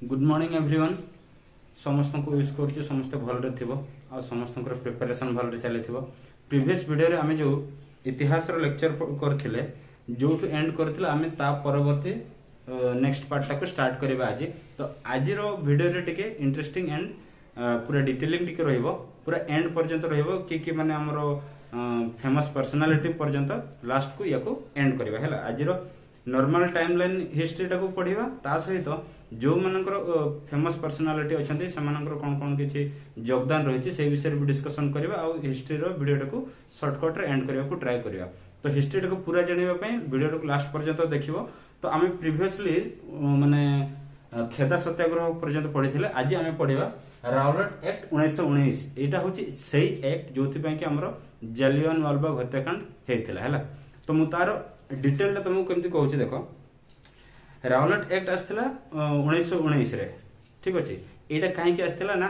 Good morning everyone समस्त को use कर समस्त भलरे थी आ समस्त प्रिपरेशन भलरे चली प्रीवियस वीडियो आम जो इतिहास लेक्चर करथिले जो एंड करथिले आमे ता परवर्ती नेक्स्ट पार्ट टाको स्टार्ट करबा आज। तो आज रो वीडियो रे टिके इंटरेस्टिंग एंड पूरा डिटेलिंग टिके रहइबो पूरा एंड पर्यंत रहइबो कि माने हमरो फेमस पर्सनालिटी पर्यंत लास्ट को याको एंड करबा हैला। आज रो नॉर्मल टाइमलाइन हिस्ट्री टाको पढिबा ता सहित जो मानकर फेमस पर्सनालिटी अछंती से मानकर कोन कोन किछि योगदान रहिछि से विषय भी डिस्कशन करबा आ हिस्ट्री रो वीडियो टाको शॉर्टकट रे एंड करबा को ट्राई करबा। तो हिस्ट्री टाको पूरा जानिबा पई वीडियो टाको लास्ट पर्यंत देखिबो। तो आमे प्रीवियसली माने खेदा सत्याग्रह पर्यंत पढिथिले आज आमे पढिबा रावलट एक्ट 1919। एटा होछि सेही एक्ट जोथि पई कि हमरो जालियनवाला बाग हत्याकांड हेतिला हैला। तो मु तार डिटेल ता तुमको केमति कहूछि देखो। रावलट एक्ट आसला 1919 रे, ठीक अछि। एटा काहे कि आसला ना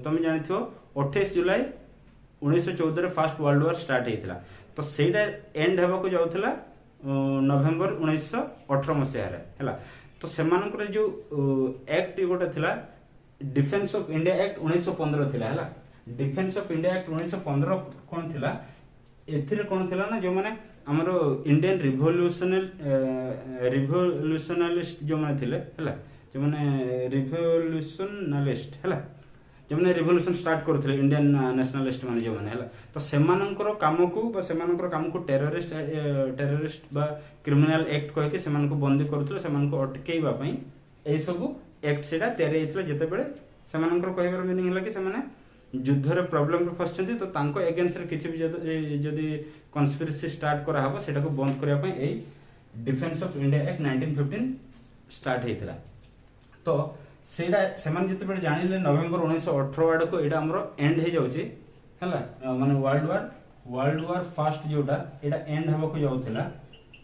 तुम जानिथियो 28 जुलाई 1914 रे फर्स्ट वर्ल्ड वॉर स्टार्ट हेतिला। तो सेटा एंड हेबा को जाउथला नवंबर 1918 मसिया रे हैला। तो सेमानकर जो एक्ट गोटे थिला डिफेंस ऑफ इंडिया एक्ट 1915 थिला हैला। डिफेंस ऑफ इंडिया एक्ट 1915 कोन थिला एथिरे कोन थिला ना जो माने हमरो इंडियन रिवोल्यूशनलिस्ट जो माने थिले हैला, जो माने रिवोल्यूशनलिस्ट हैला, जो माने रिवोल्यूशन स्टार्ट करथिले इंडियन नेशनलिस्ट माने जो माने हैला। तो सेमानकर काम को टेररिस्ट बा क्रिमिनल एक्ट कह के सेमान को बंदी करथिले, सेमान को अटकेइबा पई ए सब एक्ट सेटा तयार हेतिला। जेते बेले सेमानकर कहबार मीनिंग होला कि सेमाने युद्ध रे प्रॉब्लम रे फसचंती। तो तांको अगेंस्ट रे किछि भी जदी कन्स्पिरेसी स्टार्ट करा हबो सेटा को बंद करिया पई ए defence of India act 1915 start हेतिला। तो सेटा सेमान जते बेले जानिले नवंबर 1918 आड को एटा हमरो एंड हे जाउची हैला। माने वर्ल्ड वॉर फर्स्ट जोटा एटा एंड हबो को जाउथिला,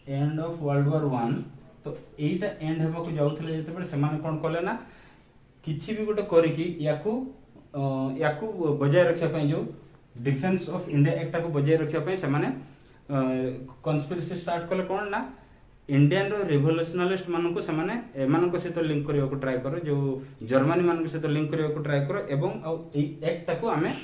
एंड ऑफ वर्ल्ड वॉर 1। तो एटा एंड हबो को जाउथिला जते बेले सेमान कोन कले ना किछि भी गोटे करिकि याकू बजाय रखिया पई जो डिफेंस ऑफ इंडिया एक्ट को बजाय रखिया पई से माने कन्स्पिरेसी स्टार्ट कले कोन ना इंडियन रो रिवोल्यूशनलिस्ट मानन को से माने एमान को सहित लिंक करिया को ट्राई करो, जो जर्मनी मानन को सहित लिंक करिया को ट्राई करो एवं ए एक्ट को हमें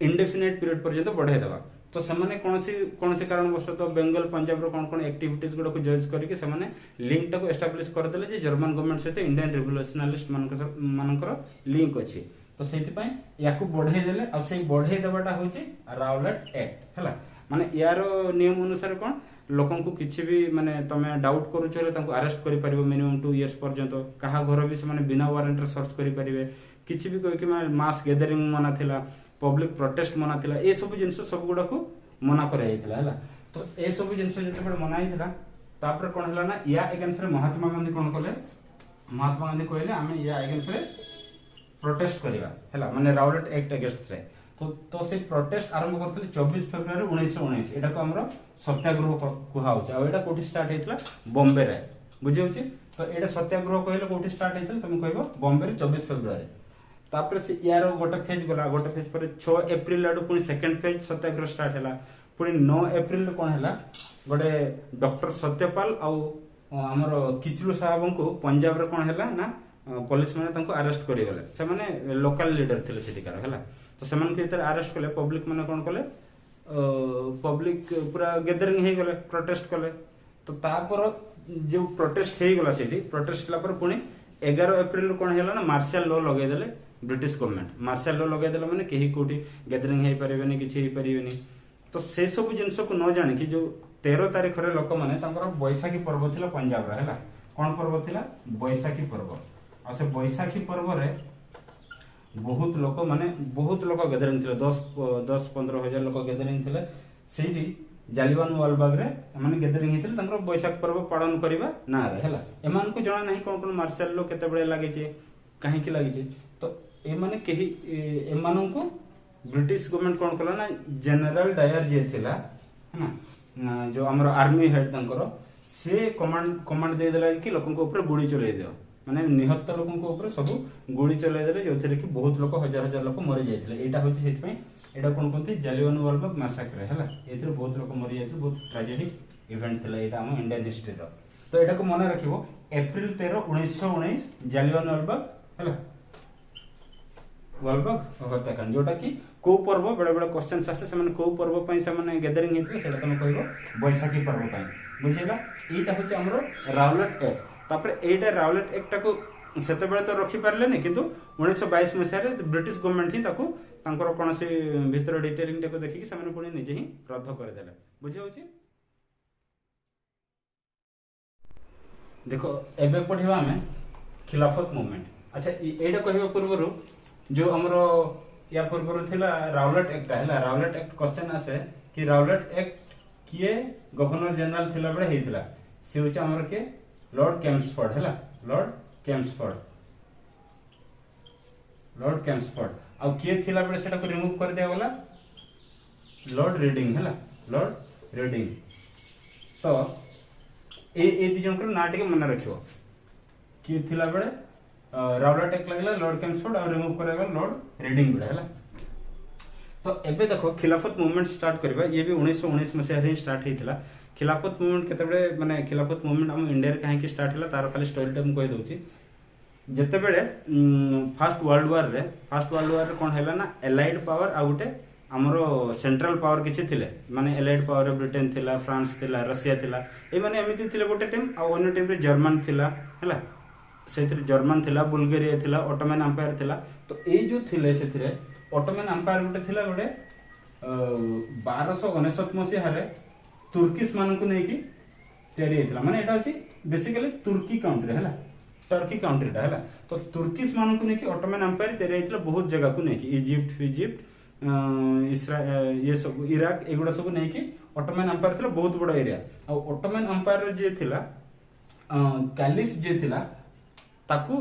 इंडेफिनिट पीरियड पर्यंत बढ़ाई देबा। तो से माने कोनसी कारणवश बेंगल पंजाब रो कोन एक्टिविटीज गुडा को जज करके से माने लिंक को एस्टैब्लिश कर देले जे जर्मन गवर्नमेंट सहित इंडियन रिवोल्यूशनलिस्ट मानकर लिंक अछि। तो सेति पई याकू बढ़ाई देले आ से बढ़ाई देबाटा होची रावलट एक्ट हैला। माने यारो नियम अनुसार कोन लोकन को किछि भी माने तमे डाउट करू छले तांको अरेस्ट करि परिबो मिनिमम 2 इयर्स पर्यंत। कहा घर भी से माने बिना वारंट रे सर्च करि परिबे। किछि भी कोइ कि माने मास गैदरिंग मना थिला, पब्लिक प्रोटेस्ट मना थिला, ए सब जिंस सब गुडा को मना करे आइथिला हैला। तो ए सब जिंस जते बड मना आइथिला तापर कोन हला ना या अगेंस्ट रे महात्मा गांधी कोन कले, महात्मा गांधी कहले आमे या अगेंस्ट रे प्रोटेस्ट करिवा हैला, माने रावलट एक्ट अगेंस्ट रे। तो से प्रोटेस्ट आरंभ करथले 24 फरवरी 1919। एटा को हमरो सत्याग्रह कुहा होछ। आ एटा कोठी स्टार्ट हेतला बॉम्बे रे, बुझि होछि। तो एटा सत्याग्रह कहले कोठी स्टार्ट हेतल तुम कहबो बॉम्बे रे 24 फरवरी। तापर से यारो गोटे फेज गला, गोटे फेज पर 6 अप्रैल आडू पुनी सेकंड फेज सत्याग्रह स्टार्ट हैला। पुनी 9 अप्रैल कोन हैला गोटे डॉक्टर सत्यपाल आ हमरो किचलू साहब को पंजाब रे कोन हैला ना पुलिस माने तांको अरेस्ट करि गले। से माने लोकल लीडर थिले सेटिकार हैला। तो सेमान के इतर अरेस्ट कले, पब्लिक माने कोन कले पब्लिक पूरा गैदरिंग हे गले, प्रोटेस्ट कले। तो तापर जो प्रोटेस्ट हे गला सेठी प्रोटेस्ट ला पर पुनी 11 अप्रैल कोन हैला ना मार्शल लॉ लगे देले ब्रिटिश गवर्नमेंट। मार्शल लॉ लगे देले माने केही कोठी गैदरिंग हे परिबेनी, किछि हे परिबेनी। तो से सब जिंस को न जानि कि जो 13 तारिख रे लोक माने तांकर बैसाखी पर्व थिला पंजाब रे हैला। कोन पर्व थिला बैसाखी पर्व। आ से बैसाखी पर्व रे बहुत लोक गैदरिंग थिले, 10-15 हजार लोक गैदरिंग थिले सेठी जालियनवाला बाग रे माने गैदरिंग हिथिले तांकर बैसाख पर्व पालन करिबा ना रे हैला। एमान को जणा नाही कोन मार्शल लो केते बडे लागि छे काहे कि लागि छे। तो ए माने केही एमान को ब्रिटिश गवर्नमेंट कोन कला ना जनरल डायर जे थिला ना जो हमर आर्मी हेड तांकर से कमांड दे देला कि लोकन को ऊपर गुड़ी चले दियो, माने निहत्त लोकन को ऊपर सब गुड़ी चले देले जोथरे कि बहुत लोक हजार लोक मरि जायथिले। एटा होछि सेति पई एटा कोन कोनती जालियनवाला बाग मैसाक्रे हैला। एथरे बहुत लोक मरि जायथिले, बहुत ट्रेजेडी इवेंट थिला एटा हम इंडियन हिस्ट्री रो। तो एटा को मने रखिबो एप्रिल 13 1919 जालियानवालाबाग है वालबाग हत्याकांड जोटा कि को पर्व बड़े बड़े क्वेश्चन आसे से को पर्व पई से माने गैदरिंग हेतले सेटा तुम कहबो बैसाखी पर्व पई बुझिला एटा होचे हमरो राउलेट एक्ट तापर एटा राउलेट एक्ट को सेते बेले तो रखी पारले नै किंतु 1922 मसिया रे ब्रिटिश गवर्नमेंट ही ताको तांकर कोनसे भीतर डिटेलिंग टाको देखि कि सामने पुणी निजे ही रद्द कर देले बुझे होची देखो एबे पढिबा हमें खिलाफत मूवमेंट अच्छा एटा कहबा पूर्व जो हमरो या पूर्व थिला राउलेट एक्ट है राउलेट एक्ट क्वेश्चन आसे कि राउलेट एक्ट किए गवर्नर जनरल थिला बडे हेतिला से होचे हमर के लॉर्ड केम्सफोर्ड है लॉर्ड केम्सफोर्ड आ किए थिला बडे सेटा को रिमूव कर दिया वाला लॉर्ड रीडिंग है लॉर्ड रीडिंग तो ए दी जन को ना टिके मन रखियो किए थिला बडे राउलेट एक्ट लगला लॉर्ड केम्सफोर्ड और रिमूव करेगा लॉर्ड रीडिंग बडे है तो एबे देखो खिलाफत मूवमेंट स्टार्ट करबा ये भी 1919 मसिया रे स्टार्ट हेतिला खिलाफत मूवमेंट केते बडे माने खिलाफत मूवमेंट हम इंडिया रे काहे की स्टार्ट हला तार खाली स्टोरी टाइम कहि दोची जते बेले फर्स्ट वर्ल्ड वार रे कोन हैला ना एलाइड पावर आ गुटे हमरो सेंट्रल पावर किछि थिले माने एलाइड पावर ब्रिटेन थिला फ्रांस थिला रशिया थिला ए माने एमिति थिले गुटे टीम आ अन्य टीम रे जर्मन थिला हैला सेथिरे जर्मन थिला बुल्गारिया थिला ऑटोमन एम्पायर थिला तो ए जो थिले सेथिरे ऑटोमन एम्पायर गुटे थिला गुटे 1269 मसिया रे तुर्किश मानन को नै कि तयारी हेतिला माने एटा होची बेसिकली तुर्की कंट्री हैला टर्की कंट्री टा हैला तो तुर्किश मानन को नै कि ऑटोमन एम्पायर तयारी हेतिला बहुत जगह को नै कि इजिप्ट इस्राएल ये सब इराक एगुडा सब नै कि ऑटोमन एम्पायर थिला बहुत बड़ा एरिया आ ऑटोमन एम्पायर जे थिला कैलिफ जे थिला ताकू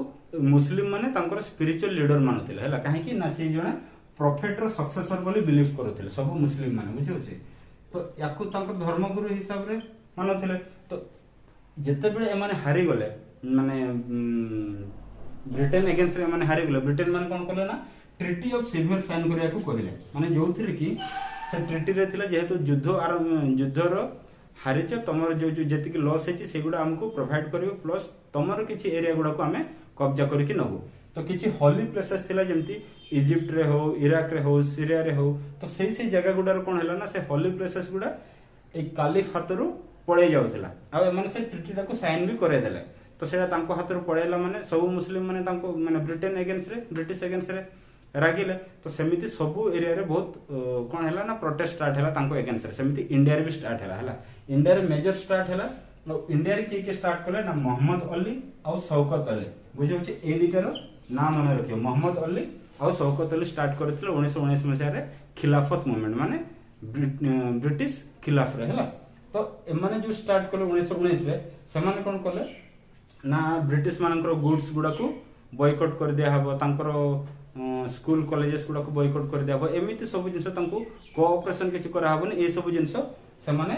मुस्लिम माने तांकर स्पिरिचुअल लीडर मानुथिले हैला काहे कि ना से जने प्रोफेट रो सक्सेसर बोली बिलीव करूथिले सब मुस्लिम माने बुझि होचे तो याकू तांकर धर्मगुरु हिसाब रे मानुथिले तो जते बेले माने हारि गले माने ब्रिटेन अगेंस्ट रे माने हारि गले ब्रिटेन माने कोन करले ना ट्रिटी ऑफ सेवियर साइन करिया को कहले माने जोथिरे कि से ट्रिटी रे थिला जेहेतु युद्ध रो हारिच तमर जो जेतिक लॉस है सेगुड़ा हमको प्रोवाइड करियो प्लस तमर किछि एरिया गुडा को हमें कब्जा करके नबो तो किछि हॉली प्लेसेस थिला जेमति इजिप्ट रे हो इराक रे हो सीरिया रे हो तो से जगह गुडा कोन हैला ना से हॉली प्लेसेस गुडा एक कालिफ हातरु पळे जाउथिला आ माने से ट्रिटी को साइन भी करे देले तो सेटा तांको हातरु पळेला माने सब मुस्लिम माने तांको माने ब्रिटेन अगेंस्ट रे ब्रिटिश अगेंस्ट रे रागिले तो सेमिति सबु एरिया रे बहुत कोन हैला ना प्रोटेस्ट स्टार्ट हैला तांको अगेंस्ट रे सेमिति इंडिया रे भी स्टार्ट हैला इंडिया रे मेजर स्टार्ट हैला इंडिया रे के स्टार्ट करले ना मोहम्मद अली और शौकत अली बुझे होचे ए दिकर नाम मन रखियो मोहम्मद अली और शौकत अली स्टार्ट करथिले 1919 मसिया रे खिलाफत मूवमेंट माने ब्रिटिश खिलाफ रे हैला तो ए माने जो स्टार्ट करले 1919 रे से माने कोन करले ना ब्रिटिश मानकर गुड्स गुडा को बॉयकॉट कर दिया हबो तांकर स्कूल कॉलेजेस गुडा को बॉयकॉट कर दिया हबो एमिति सब जिंस तांको कोऑपरेशन किछि करा हबो ए सब जिंस से माने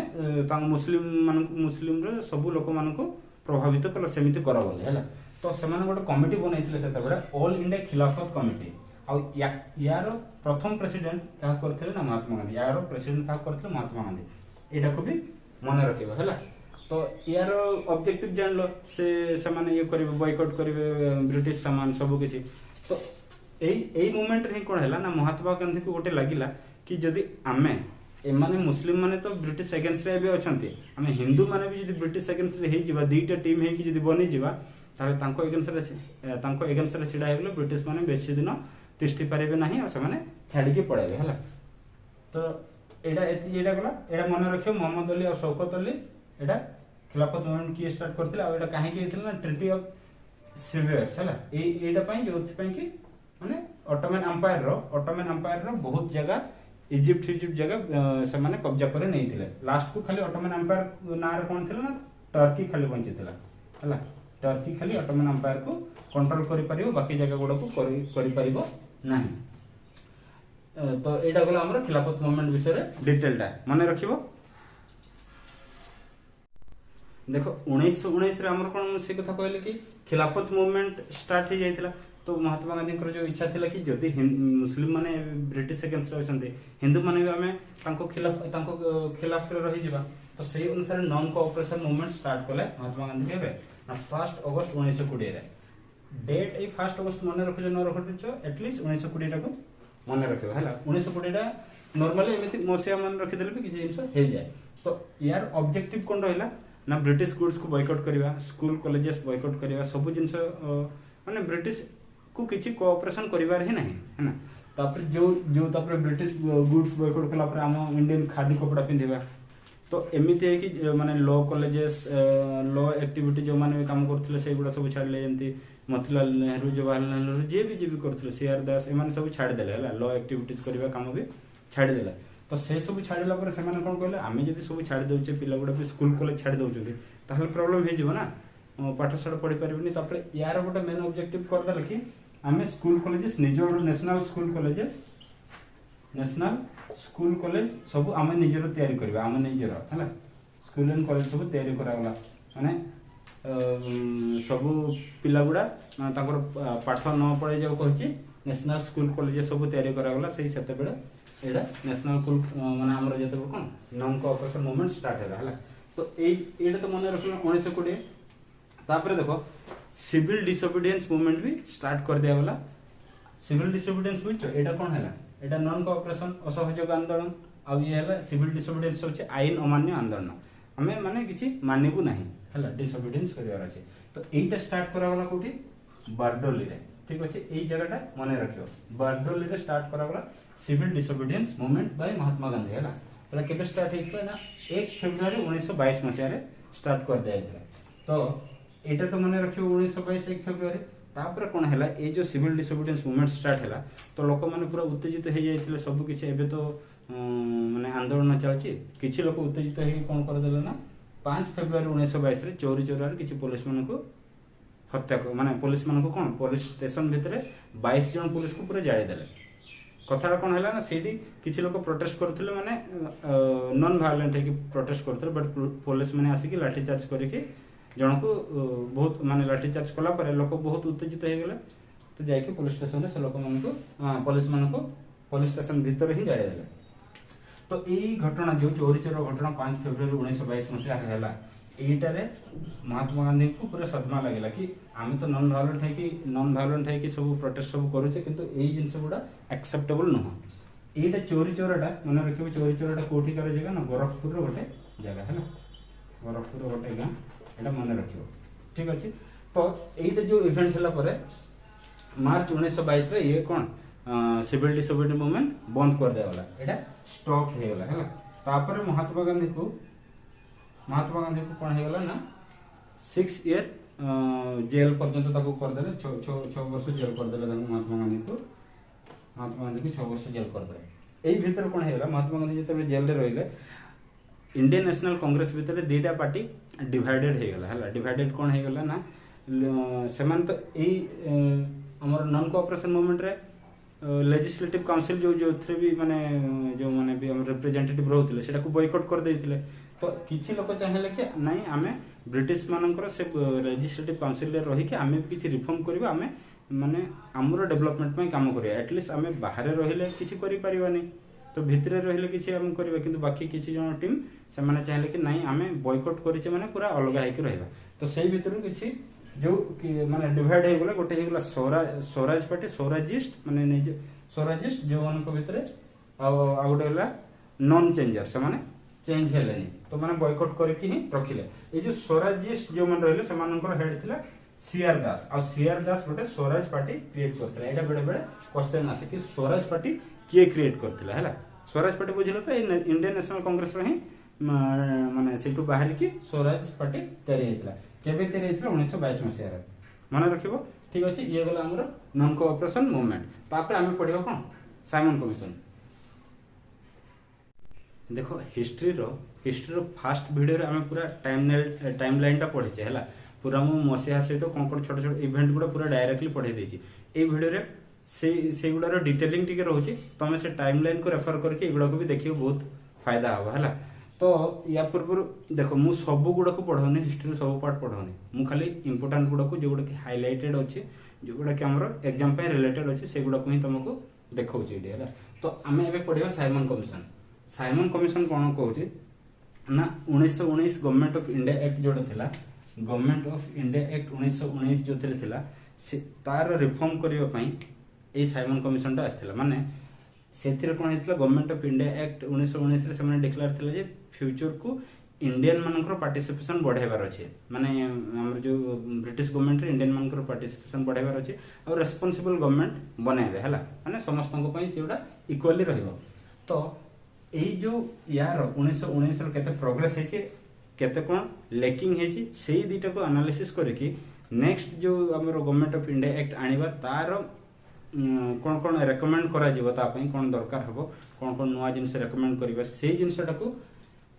तांग मुस्लिम रे सब लोक मान को प्रभावित कल सेमिति करा बोले हैला तो से माने गोटे कमिटी बनैथिले सेता बेला ऑल इंडिया खिलाफत कमिटी आ यार प्रथम प्रेसिडेंट का करथिले ना महात्मा गांधी यार प्रेसिडेंट का करथिले महात्मा गांधी एटा को भी मन रखिबो हैला तो यार ऑब्जेक्टिव जान लो से माने ये करिवे बॉयकॉट करिवे ब्रिटिश सामान सब किछि तो एई मोमेंट रे कोन हैला ना महात्मा गांधी को गोटे लागिला कि जदी आमे ए माने मुस्लिम माने तो ब्रिटिश अगेंस्ट रे भी अछंती आमे हिंदू माने भी जदी ब्रिटिश अगेंस्ट रे हे जिबा दुईटा टीम हे कि जदी बनी जिबा ताले तांको अगेंस्ट रे छिडा हेगलो ब्रिटिश माने बेसी दिन तिष्ठी पारिबे नाही और से माने छाडी के पड़ाबे हैला तो एडा गला एडा मन रखियो मोहम्मद अली और शौकत अली एडा खिलाफत मूवमेंट की स्टार्ट करथिला और एडा काहे के हेतिला ना ट्रिटी ऑफ सेवियर्स हैला एडा पई जोथि पई कि माने ऑटोमन एम्पायर रो बहुत जगह इजिप्ट जगह से माने कब्जा करे नहीं थिले लास्ट को खाली ऑटोमन एम्पायर ना रे कोन थिला ना टर्की खाली बंची थिला हैला टर्की खाली ऑटोमन एम्पायर को कंट्रोल करि परिबो बाकी जगह गुडा को करि परिबो नाही तो एडा गला हमर खिलाफत मूवमेंट विषय रे डिटेलटा माने रखिबो देखो 1919 रे हमर कोन से कथा कहले कि खिलाफत मूवमेंट स्टार्ट हो जाइतिला तो महात्मा गांधी जो इच्छा थिला कि जदि मुस्लिम माने ब्रिटिश अगेंस्ट रहछन्ते हिंदू माने भी हमें तांको खिलाफ रे रहि जिबा तो से अनुसार नॉन कोऑपरेशन मूवमेंट स्टार्ट कले महात्मा गांधी केबे ना 1 अगस्त 1920 रे डेट ए 1 अगस्त मन रखियो न रखियो एटलीस्ट 1920 टाको मन रखियो हला 1920 टा नॉर्मली एमिति मसिया मन रखि देले भी किसी जिंस हे जाय तो यार ऑब्जेक्टिव कोन रहला ना ब्रिटिश गुड्स को बॉयकॉट करबा स्कूल कॉलेजेस बॉयकॉट करबा सब जिंस माने ब्रिटिश को किछि कोऑपरेशन करिवार ही नहीं है ना तापर जो तापर ब्रिटिश गुड्स बॉयकॉट कला पर हम इंडियन खादी कपड़ा पिंधिबा तो एमिति है कि माने लॉ कॉलेजेस लॉ एक्टिविटी जो माने काम करथिले से गुडा सब छाडले एंती मोतीलाल नेहरू जवाहरलाल नेहरू जे भी करथिले सीआर दास एमान सब छाड़ देले हला लॉ एक्टिविटीज करबा काम भी छाड़ देला तो से सब छाड़िला पर से माने कोन कहले आमे जदी सब छाड़ देउचे पिला गुडा भी स्कूल कॉलेज छाड़ देउचंती ताहले प्रॉब्लम हे जिवो ना पाठशाला पढ़ी परिबनी तापर यार गोटे मेन ऑब्जेक्टिव कर देले कि आमे स्कूल कॉलेजेस निजोड नेशनल स्कूल कॉलेज सब आमे निजरो तयारी करबा आमे निजरो हला स्कूल एंड कॉलेज सब तयारी करागला माने सब पिला गुडा ताकर पाठ न पढ़े जाऊ कहछि नेशनल स्कूल कॉलेज सब तयारी करागला सही सेते बेले एडा नेशनल स्कूल माने हमर जते कोन नॉन कोऑपरेशन मूवमेंट स्टार्ट हैला हला तो एडा तो मन रखलो 1920 तापर देखो सिविल डिसोबीडियंस मूवमेंट भी स्टार्ट कर दिया गला सिविल डिसोबीडियंस बुझ एडा कोन हैला एडा नॉन कोऑपरेशन असहयोग आंदोलन आ ये हैला सिविल डिसोबीडियंस होचे आईन अमान्य आंदोलन हमें माने किछि मानिबु नाही हैला डिसोबीडियंस करिवार अछि तो एटा स्टार्ट करा गला कोठी बारडोली रे ठीक अछि एई जगहटा मने रखियो बारडोली रे स्टार्ट करा गला civil disobedience movement by Mahatma Gandhi हैला पहला केबे स्टार्ट हेइतला ना 1 फरवरी 1922 मसिया रे स्टार्ट कर दिया गया तो एटा तो मने रखियो 1922 1 फरवरी तापर कोन हैला ए जो सिविल डिसोबीडियंस मूवमेंट स्टार्ट हैला तो लोक माने पूरा उत्तेजित हे जायतिले सब किछि एबे तो माने आंदोलन चलछि किछि लोक उत्तेजित हे कोन कर देले ना 5 फरवरी 1922 रे चोरी चोरार किछि पुलिस मन को हत्या को माने पुलिस मन को कोन पुलिस स्टेशन भितरे 22 जन पुलिस को पूरा जाळे देले कथाटा कोन हैला ना सेडी किछि लोक प्रोटेस्ट करथिले माने नॉन वायलेंट है कि प्रोटेस्ट करथिले बट पुलिस माने आसी कि लाठी चार्ज करे कि जन को बहुत माने लाठी चार्ज कला पर लोक बहुत उत्तेजित हे गेले तो जाय कि पुलिस स्टेशन रे से लोक मन को पुलिस मन को पुलिस स्टेशन भीतर ही जाळे देले तो एई घटना जो चोरी चोर घटना 5 फरवरी 1922 मसिया हैला एटारे महात्मा गांधी को पूरा सदमा लागला कि आमे तो नॉन वायलेंट है कि सब प्रोटेस्ट सब करूचे किंतु एई जिंस गुडा एक्सेप्टेबल न एटा चोरी चोरटा मन रखिबो चोरी चोरटा कोठी कर जगह ना गोरखपुर रो गोटे जगह है ना गोरखपुर रो गोटे गां एटा मन रखिबो ठीक अछि तो एटा जो इवेंट हला परे मार्च 1922 रे ये कोन सिविल डिसोबीडियंस मूवमेंट बंद कर देला एटा स्टॉप हे गेला हैला तापर महात्मा गांधी को कोन हे गेला ना 6 ईयर जेल पर्यंत ताको कर देले 6 वर्ष जेल कर देले महात्मा गांधी को 6 वर्ष जेल कर देले एई भीतर कोन हे गेला महात्मा गांधी जते जेल रे रहिले इंडियन नेशनल कांग्रेस भीतर दीटा पार्टी डिवाइडेड हे गेला हैला डिवाइडेड कोन हे गेला ना सेमान तो एई हमर नॉन कोऑपरेशन मूवमेंट रे लेजिस्लेटिव काउंसिल जो थे भी माने जो माने भी हम रिप्रेजेंटेटिव रहउतिले सेटा को बॉयकॉट कर देइतिले तो किछि लोक चाहेले कि नाही आमे ब्रिटिश मानकर से लेजिस्लेटिव काउंसिल रे रही कि आमे किछि रिफॉर्म करबा आमे माने हमरो डेवलपमेंट में काम करिया एटलीस्ट आमे बाहर रहिले किछि करि परिबानी तो भितरे रहिले किछि हम करबा किंतु बाकी किछि जन टीम से माने चाहेले कि नाही आमे बॉयकॉट करिचे माने पूरा अलग है कि रहबा तो सेही भितरु किछि जो माने डिवाइड हे गेला गोटे हे गेला स्वराज पार्टी स्वराजिस्ट माने निज स्वराजिस्ट जो मन को भितरे आ गोटे गेला नॉन चेंजर से माने चेंज हेलेनी तो माने बॉयकॉट करके ही रखिले ए जो स्वराजिस्ट जो मन रहले से मानकर हेड थिला सीआर दास आ सीआर दास गोटे स्वराज पार्टी क्रिएट करथिला एटा बेडे बेडे क्वेश्चन आसे कि स्वराज पार्टी के क्रिएट करथिला हैला स्वराज पार्टी बुझिलो तो इंडियन नेशनल कांग्रेस रे ही माने सेटु बाहर की स्वराज पार्टी तयारी हेतिला केबे तयारी हेतिला 1922 मसिया रे मन रखिबो ठीक अछि ये गला हमर नॉन कोऑपरेशन मूवमेंट तापर हमें पढिबो कोन साइमन कमीशन देखो हिस्ट्री रो फर्स्ट वीडियो रे हमें पूरा टाइमलाइन टा पढे छै हला पूरा मु मसिया सहित कोन कोन छोट छोट इवेंट गुडा पूरा डायरेक्टली पढे देछि ए वीडियो रे से गुडा रो डिटेलिंग टिके रहउछि तमे से टाइमलाइन को रेफर करके एगुडा को भी देखियो बहुत फायदा होबा हला तो या पूर्व देखो मु सब गुडा को पढौनी हिस्ट्री सब पार्ट पढौनी मु खाली इंपोर्टेंट गुडा को जो गुडा की हाइलाइटेड अछि जो गुडा के हमरो एग्जाम पे रिलेटेड अछि से गुडा को ही तुमको देखौछि एडी हला तो हमें एबे पढिबा साइमन कमीशन कोन कहउछि ना 1919 गवर्नमेंट ऑफ इंडिया एक्ट जोटा थिला गवर्नमेंट ऑफ इंडिया एक्ट 1919 जो थिला से तार रिफॉर्म करबा पई ए साइमन कमिशन टा आस्थिला माने सेथिरे कोन हेतला गवर्नमेंट ऑफ इंडिया एक्ट 1919 रे सेमाने डिक्लेयर थिला जे फ्यूचर को इंडियन मानकर पार्टिसिपेशन बढ़ाइबार अच्छे माने हमर जो ब्रिटिश गवर्नमेंट रे इंडियन मानकर पार्टिसिपेशन बढ़ाइबार अच्छे और रेस्पोंसिबल गवर्नमेंट बनाइबे हला माने समस्त को पई जेउडा इक्वली रहइबो तो एई जो यार 1919 रो केते प्रोग्रेस हेछि केते कोन लैकिंग हेछि सेही दिटा को एनालिसिस करे कि नेक्स्ट जो हमर गवर्नमेंट ऑफ इंडिया एक्ट आनिबा तार कोन कोन रेकमेंड करा जिवो ता पई कोन दरकार हबो कोन कोन नुवा जिंस रेकमेंड करबा सेही जिंसटा को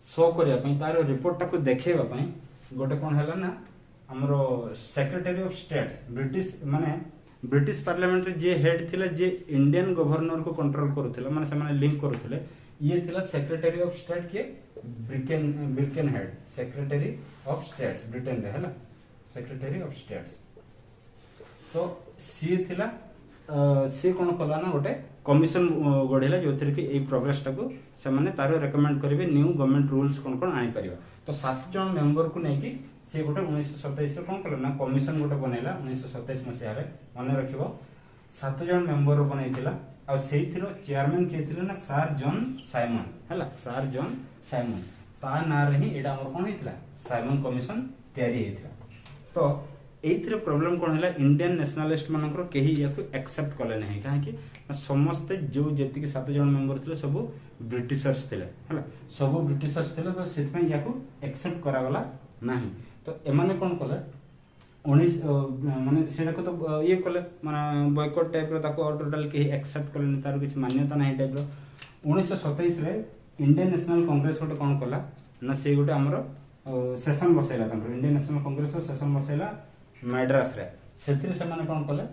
शो करिया पई तार रिपोर्ट टा को देखेबा पई गोटे कोन हैला ना हमरो सेक्रेटरी ऑफ स्टेट्स ब्रिटिश माने ब्रिटिश पार्लियामेंट रे जे हेड थिला जे इंडियन गवर्नर को कंट्रोल करूथिला माने से माने लिंक करूथिले ये थिला सेक्रेटरी ऑफ स्टेट के Birkenhead secretary of states Britain रे हैला सेक्रेटरी ऑफ स्टेट्स तो सी थिला सी कोन कला ना गोटे कमिशन गढेला जोथरे कि ए प्रोग्रेस टाको से माने तारो रेकमेंड करिवे न्यू गवर्नमेंट रूल्स कोन कोन आनी परिबा तो 7 जन मेंबर को नै कि से गोटे 1927 रे कोन कला ना कमिशन गोटे बनेला 1927 मसिया रे माने रखिबो 7 जन मेंबर बनैतिला आ सेइथिरो चेयरमैन के थिले ना सर जॉन साइमन हला सर जॉन साइमन ता ना रे ही एडा हमर कोन हेतिला साइमन कमिशन तयारी हेतिला तो एइथरे प्रॉब्लम कोन हैला इंडियन नेशनलिस्ट मानकर केही याको एक्सेप्ट कले नहीं काहे कि समस्त जो जेति के 7 जन मेंबर थिले सब ब्रिटिशर्स थिले हला सब ब्रिटिशर्स थिले तो सेत में याको एक्सेप्ट करा गला नहीं तो एमाने कोन कले 19 माने सेडा को तो ये कले माने बॉयकॉट टाइप रो ताको टोटल केही एक्सेप्ट कले तार किछ मान्यता नहीं टाइप रो 1927 रे इंडियन नेशनल कांग्रेस गोटे कोन कला ना से गोटे हमरो सेशन बसैला तांको इंडियन नेशनल कांग्रेस रो सेशन बसैला मैड्रास रे सेथिरे से माने कोन कले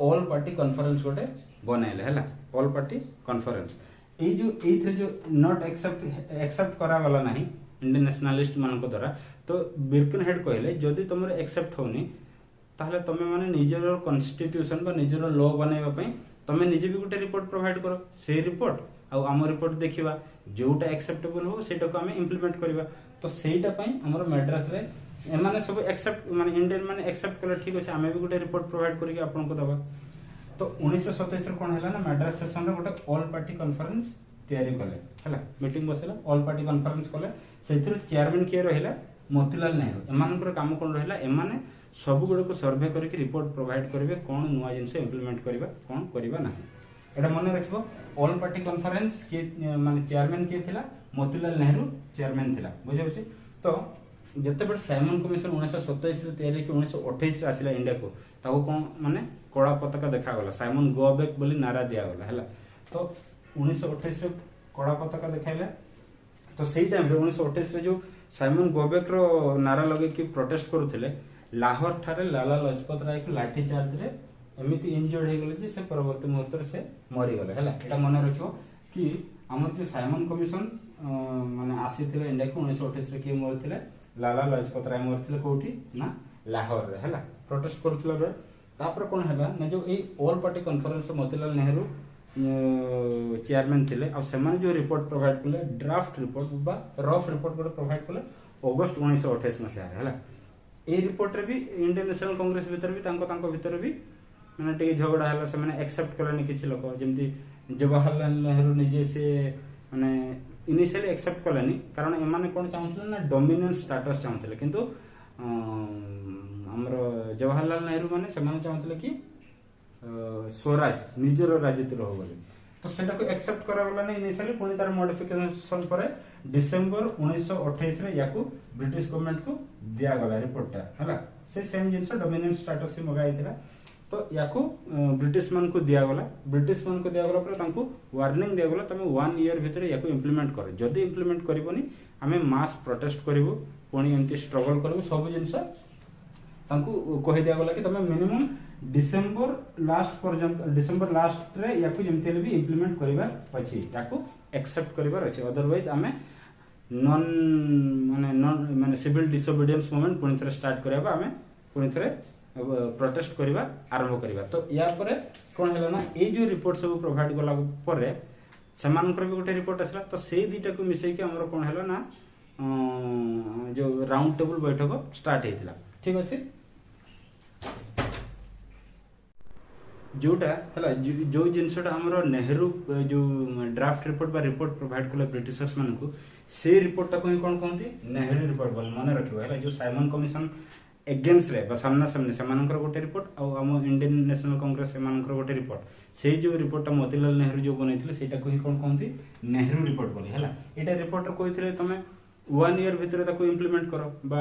ऑल पार्टी कॉन्फ्रेंस गोटे बनाइले हैला ऑल पार्टी कॉन्फ्रेंस ए जो एथरे जो नॉट एक्सेप्ट करा गला नाही इंडियन नेशनलिस्ट मान को द्वारा तो बिरकन हेड कहले जदी तुमर एक्सेप्ट होनी ताहले तमे माने निजर कॉन्स्टिट्यूशन बा निजर लॉ बनाइबा पई तमे निजे भी गोटे रिपोर्ट प्रोवाइड करो से रिपोर्ट आ हम रिपोर्ट देखिबा जोटा एक्सेप्टेबल हो सेटा को हमें इंप्लीमेंट करबा तो सेटा पई हमर मैड्रास रे एमाने सब एक्सेप्ट माने इंडियन माने एक्सेप्ट कले ठीक अछि हमें भी गोटे रिपोर्ट प्रोवाइड करिके आपन को दबा तो 1927 रे कोन हैला ना मैड्रास सेशन रे गोटे ऑल पार्टी कॉन्फ्रेंस तयारी कले हैला मीटिंग बसेला ऑल पार्टी कॉन्फ्रेंस कले सेथिर चेयरमैन के रहिला मोतीलाल नेहरू एमानकर काम कोन रहिला एमाने सब गुडे को सर्वे करके रिपोर्ट प्रोवाइड करबे कोन नुवा जिंस इंप्लीमेंट करबा कोन करबा नाही एटा मन रखिबो ऑल पार्टी कॉन्फ्रेंस के माने चेयरमैन के थिला मोतीलाल नेहरू चेयरमैन थिला बुझै छी तो जते बड़ साइमन कमिशन 1927 रे तयारी के 1928 रे आसिला इंडिया को ताको कोन माने कड़ा पताका देखा गला साइमन गो बैक बोली नारा दिया गला हैला तो 1928 रे कड़ा पताका देखाइला तो सेही टाइम रे 1928 रे जो साइमन गो बैक रो नारा लगे कि प्रोटेस्ट करूथिले लाहौर ठारे लाला लजपत राय को लाठी चार्ज रे एमिति इंजर्ड हे गेले जे से परवर्ती मुहूर्त रे से मरि गेले हैला एटा मन रखियो कि हमर जो साइमन कमिशन माने आसीथिले इंडिया को 1928 रे के मरथिले लाला लजपत राय मरथिले कोठी ना लाहौर रे हैला प्रोटेस्ट करथिला बे तापर कोन हैला ना जो a all party conference Motilal Nehru chairman थिले आ सेमान जो रिपोर्ट प्रोवाइड करले ड्राफ्ट रिपोर्ट बा रफ रिपोर्ट को प्रोवाइड करले अगस्त 1928 मसिया हैला ए रिपोर्ट रे भी इंडियन नेशनल कांग्रेस भीतर भी तांको भीतर भी माने टे झगड़ा हैला से माने एक्सेप्ट करले किछि लोक जेमति जवाहरलाल नेहरू निजे से माने इनिशियली एक्सेप्ट कलेनी कारण एमाने कोन चाहथले ना डोमिनेंस स्टेटस चाहथले किंतु हमर जवाहरलाल नेहरू माने समान चाहथले कि स्वराज निजर राजनीति रहो बोले तो सेटा को एक्सेप्ट करा गला नै इनिशियली पुनी तार मॉडिफिकेशन पर डिसेंबर 1928 रे याकू ब्रिटिश गवर्नमेंट को दिया गला रिपोर्ट हला से सेम जिंस डोमिनेंस स्टेटस से मगाइथिला तो याकू ब्रिटिश मान को दिया गला पर तांको वार्निंग दिया गला तमे 1 ईयर भीतर याकू इंप्लीमेंट कर जदी इंप्लीमेंट करबोनी हमें मास प्रोटेस्ट करबो कोनी एंटी स्ट्रगल करबो सब जिंस तांको कहि दिया गला कि तमे मिनिमम डिसेंबर लास्ट रे याकू जेमते भी इंप्लीमेंट करबा अछि याकू एक्सेप्ट करबा अछि अदरवाइज हमें नॉन सिविल डिसोबीडियंस मूवमेंट पुनी थरे स्टार्ट करबा हमें पुनी थरे प्रोटेस्ट करबा आरंभ करबा तो या परे कोन हैला ना ए जो रिपोर्ट सब प्रोवाइड गला परे सेमानकर भी गोटे रिपोर्ट आसला तो से दुटा को मिसेकी हमर कोन हैला ना जो राउंड टेबल बैठक स्टार्ट हेतिला ठीक अछि जोटा हैला जो जिनसटा हमर नेहरू जो ड्राफ्ट रिपोर्ट बा रिपोर्ट प्रोवाइड कले ब्रिटिशर्स मान को से रिपोर्ट टा कोन कोन कहंती नेहरू रिपोर्ट बोल माने रखियो हैला जो साइमन कमिशन एगेंस्ट रे बा सामना सामने सेमानकर गोटे रिपोर्ट आ हम इंडियन नेशनल कांग्रेस सेमानकर गोटे रिपोर्ट से जो रिपोर्ट मोतीलाल नेहरू जो बनैथिले सेटा को ही कोन कहंती नेहरू रिपोर्ट बोली हैला एटा रिपोर्ट रे कहिथिले तमे 1 ईयर भीतर ताको इंप्लीमेंट करो बा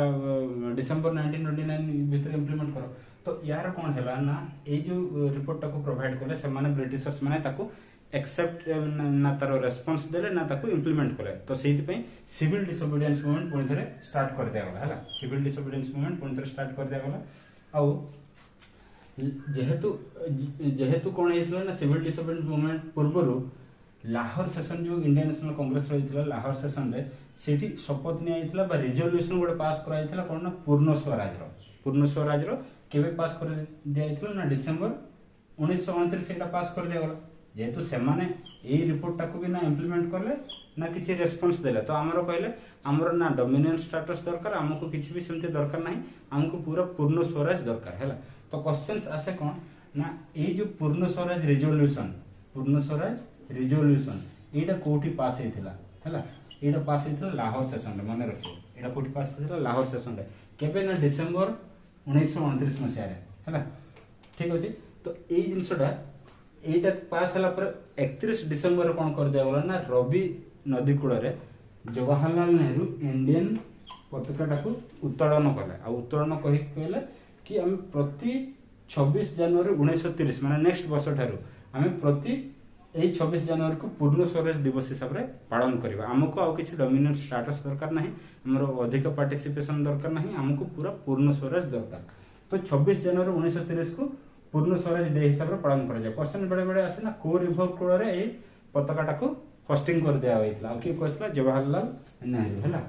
डिसेंबर 1929 भीतर इंप्लीमेंट करो तो यार कौन हैला ना ए जो रिपोर्ट टाको प्रोवाइड करले से माने ब्रिटिशर्स माने ताको एक्सेप्ट ना तारो रेस्पॉन्स देले ना ताको इंप्लीमेंट कले तो सेति पई सिविल डिसोबीडियंस मूवमेंट पुनी थरे स्टार्ट कर दिया गला हैला सिविल डिसोबीडियंस मूवमेंट पुनी थरे स्टार्ट कर दिया गला आउ जेहेतु कोन हेतला ना सिविल डिसोबीडियंस मूवमेंट पूर्वरु लाहौर सेशन जो इंडियन नेशनल कांग्रेस रहितला लाहौर सेशन रे सेठी शपथ नि आइतला बा रिजोल्यूशन गोटे पास कराइतला कोन ना पूर्ण स्वराज रो केबे पास कर दिया ना डिसेंबर 1929 सेटा पास कर दिया गला जेहेतु सेमाने ए रिपोर्ट टाको भी ना इंप्लीमेंट करले ना किछि रेस्पॉन्स देले तो हमरो कहले हमरो ना डोमिनियन स्टेटस दरकार हमको किछि भी सेमते दरकार नाही हमको पूरा पूर्ण स्वराज दरकार हैला तो क्वेश्चंस आसे कोन ना ए जो पूर्ण स्वराज रिजोल्यूशन एटा कोठी पास हेतिला हैला एटा पास हेतिला लाहौर सेशन रे माने रखियो एटा कोठी पास हेतिला लाहौर सेशन रे केबे ना डिसेंबर 1929 मसिया रे हैला ठीक अछि तो ए जिंसटा एटा पास हला पर 31 डिसेंबर कोन कर दिया गला ना रवि नदी कूल रे जवाहरलाल नेहरू इंडियन पताका को उत्तोलन कले आ उत्तोलन कहि कहले कि हम प्रति 26 जनवरी 1930 माने नेक्स्ट वर्ष ठारू हम प्रति 26 जनवरी को पूर्ण स्वराज दिवस हिसाब रे पालन करबा हमको आ किछि डोमिनेंट स्टेटस दरकार नाही हमरो अधिक पार्टिसिपेशन दरकार नाही हमको पूरा पूर्ण स्वराज दरकार तो 26 जनवरी 1930 को पूर्ण स्वराज डे हिसाब रे पालन करा जाय क्वेश्चन बड़े बड़े आसे ना को रिवर कूल रे ए पताकाटा को होस्टिंग कर दिया होइतला आ कि कहतला जवाहरलाल नेहरू हैला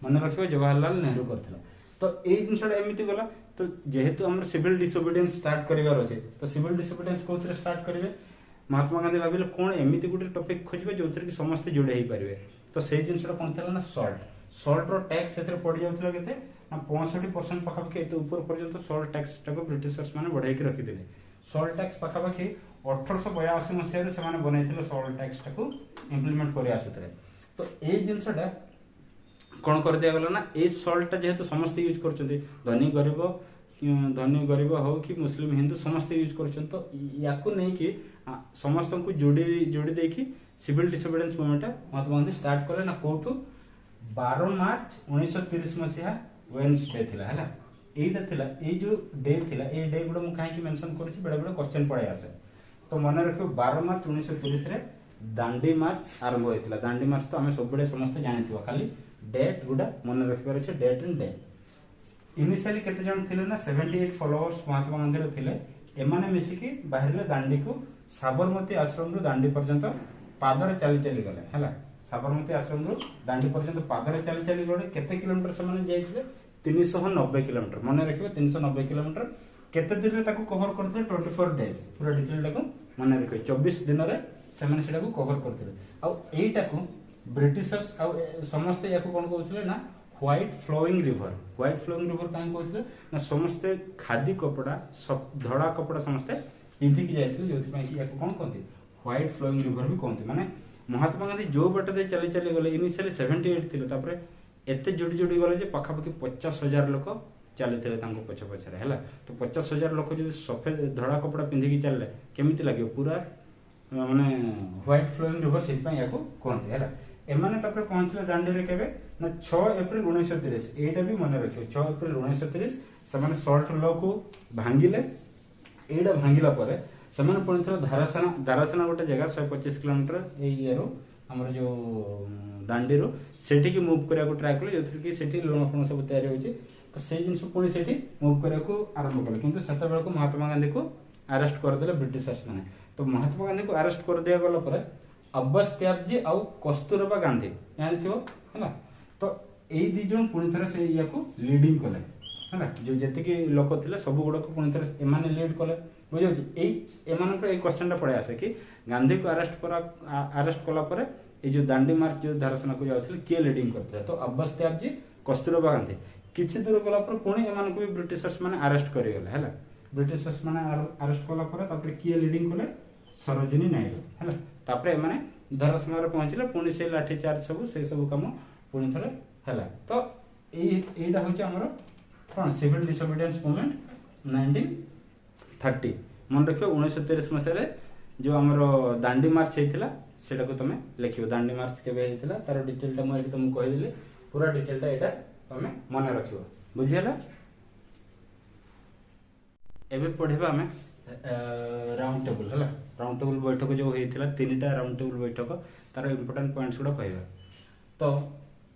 मन रखियो जवाहरलाल नेहरू करथला तो ए जिनसडा एमिति गला तो जेहेतु हमर सिविल डिसोबीडियंस स्टार्ट करिवार अछि तो सिविल डिसोबीडियंस कोथरे स्टार्ट करिवे महात्मा गांधी भाविले कोन एमिति गुटे टॉपिक खोजबे जोथरे कि समस्त जोड़े ही परिबे तो से जिनसडा कोन थला ना सॉल्ट रो टैक्स एथरे पड़ी जाउतला केते ना 65% पाखापाखि एते ऊपर पर्यंत सॉल्ट टैक्स टाको ब्रिटिशर्स माने बढ़ाई के रखि देले सॉल्ट टैक्स पाखापाखि 1882 मसिया रे से माने बनैथिले सॉल्ट टैक्स टाको इंप्लीमेंट करि आसुतरे तो ए जिनसडा कोन कर दिया गला ना ए सॉल्ट टा जेहेतु समस्त यूज करचंती धनी गरीब हो कि मुस्लिम हिंदू समस्त यूज करचन तो याकू नहीं कि समस्त को जोड़ी देखी civil disobedience movement Mahatma Gandhi start कले ना कोठू 12 मार्च 1930 मसिया वेडनेसडे थिला हैला एटा थिला ए जो डे थिला ए डे गुडा मु काहे कि मेंशन करछि बडा बडा क्वेश्चन पड़े आसे तो मन रखियो 12 मार्च 1930 रे दांडी मार्च आरंभ होइतिला दांडी मार्च तो हमें सब बडे समस्त जानिथिबा खाली डेट गुडा मन रखिबार छै डेट एंड डे इनिशियली केते जन थिले ना 78 फॉलोअर्स महात्मा गांधी रे थिले एमाने मिसिकी बाहरले दांडी को साबरमती आश्रम रु दांडी पर्यंत पादरे चली चली गले हैला साबरमती आश्रम रु दांडी पर्यंत पादरे चली चली गले केते किलोमीटर से माने जाइथिले 390 किलोमीटर मन रखिबे 390 किलोमीटर केते दिन रे ताको कवर करथिले 24 डेज पूरा डिटेल टाको मन रखिबे 24 दिन रे से माने सेटा को कवर करथिले आ एटा को ब्रिटिशर्स आ समस्त याको कोन कहउथिले ना व्हाइट फ्लोइंग रिवर काहे कहउथिले ना समस्त खादी कपड़ा सब धड़ा कपड़ा समस्त पिंधि की जाइथिले जोथि पई कि याको कोन कहथि व्हाइट फ्लोइंग रिवर भी कहथि माने महात्मा गांधी जो बट दे चली चली गले इनिशियली 78 थिले तापरे एते जोडी जोडी गले जे पाखापाखि 50,000 लोक चलीथिले तांको पछ पछरे हैला तो 50,000 लोक जदि सफेद धड़ा कपड़ा पिंधि की चलले केमिति लागियो पूरा माने व्हाइट फ्लोइंग रिवर सेति पई याको कहथि हैला एमाने तापरे पहुंचले दांडी रे केबे ना 6 अप्रैल 1930 एटा भी मन रखियो 6 अप्रैल 1930 समान सॉल्ट लॉ को भांगिले एडा भांगिला परे समान पुणिथरो दारासना गोटे जगह 125 किलोमीटर ए इयरो हमर जो दांडी रो सेठी की मूव करिया को ट्राई करले जोथि कि सेठी लोन अपन सब तयारी होची तो से जिंस पुणी सेठी मूव करिया को आरंभ करले किंतु सेता बेला को महात्मा गांधी को अरेस्ट कर देले ब्रिटिशर्स माने तो महात्मा गांधी को अरेस्ट कर दिया गला परे अब्बास त्याबजी आउ कस्तूरबा गांधी जानिथियो हैला तो एई दी जन पुणी थरे से याको लीडिंग कले है जो जेतिकी लोक थे सब गुड़ाक पुणी थे एमाने लीड कले बुझे एमानकर ये क्वेश्चन पड़े आसे कि गांधी को अरेस्ट कला ये जो दांडी मार्च जो धारसेना को जाते किए लीडिंग करते तो अब्बास त्याग जी कस्तूरबा गांधी किसी दूर गला पुणी एम भी ब्रिटिशर्स मैंने अरेस्ट करगले है ब्रिटिशर्स मैंने अरेस्ट कला किए लीडिंग कले सरोजिनी नायडू है एम धारसेना पहुंचले पुणी से लाठी चार्ज सब कम पुणी थे है तो यहीटा हूँ कौन सिविल डिसोबिडियंस मूवमेंट 1930 मन रख 1930 मसीह जो आमर दांडी मार्च होता सेटा को तुम लिख दांडी मार्च के तार डिटेलटा मुझे तुमको कहीदेली पूरा डिटेलटा यहाँ तुम मन रख बुझीगला एवं पढ़ा आम राउंड टेबल है राउंड टेबल बैठक जो होता 3टा राउंड टेबल बैठक तार इंपोर्टाट पॉइंट्स गुड़ा कहवा तो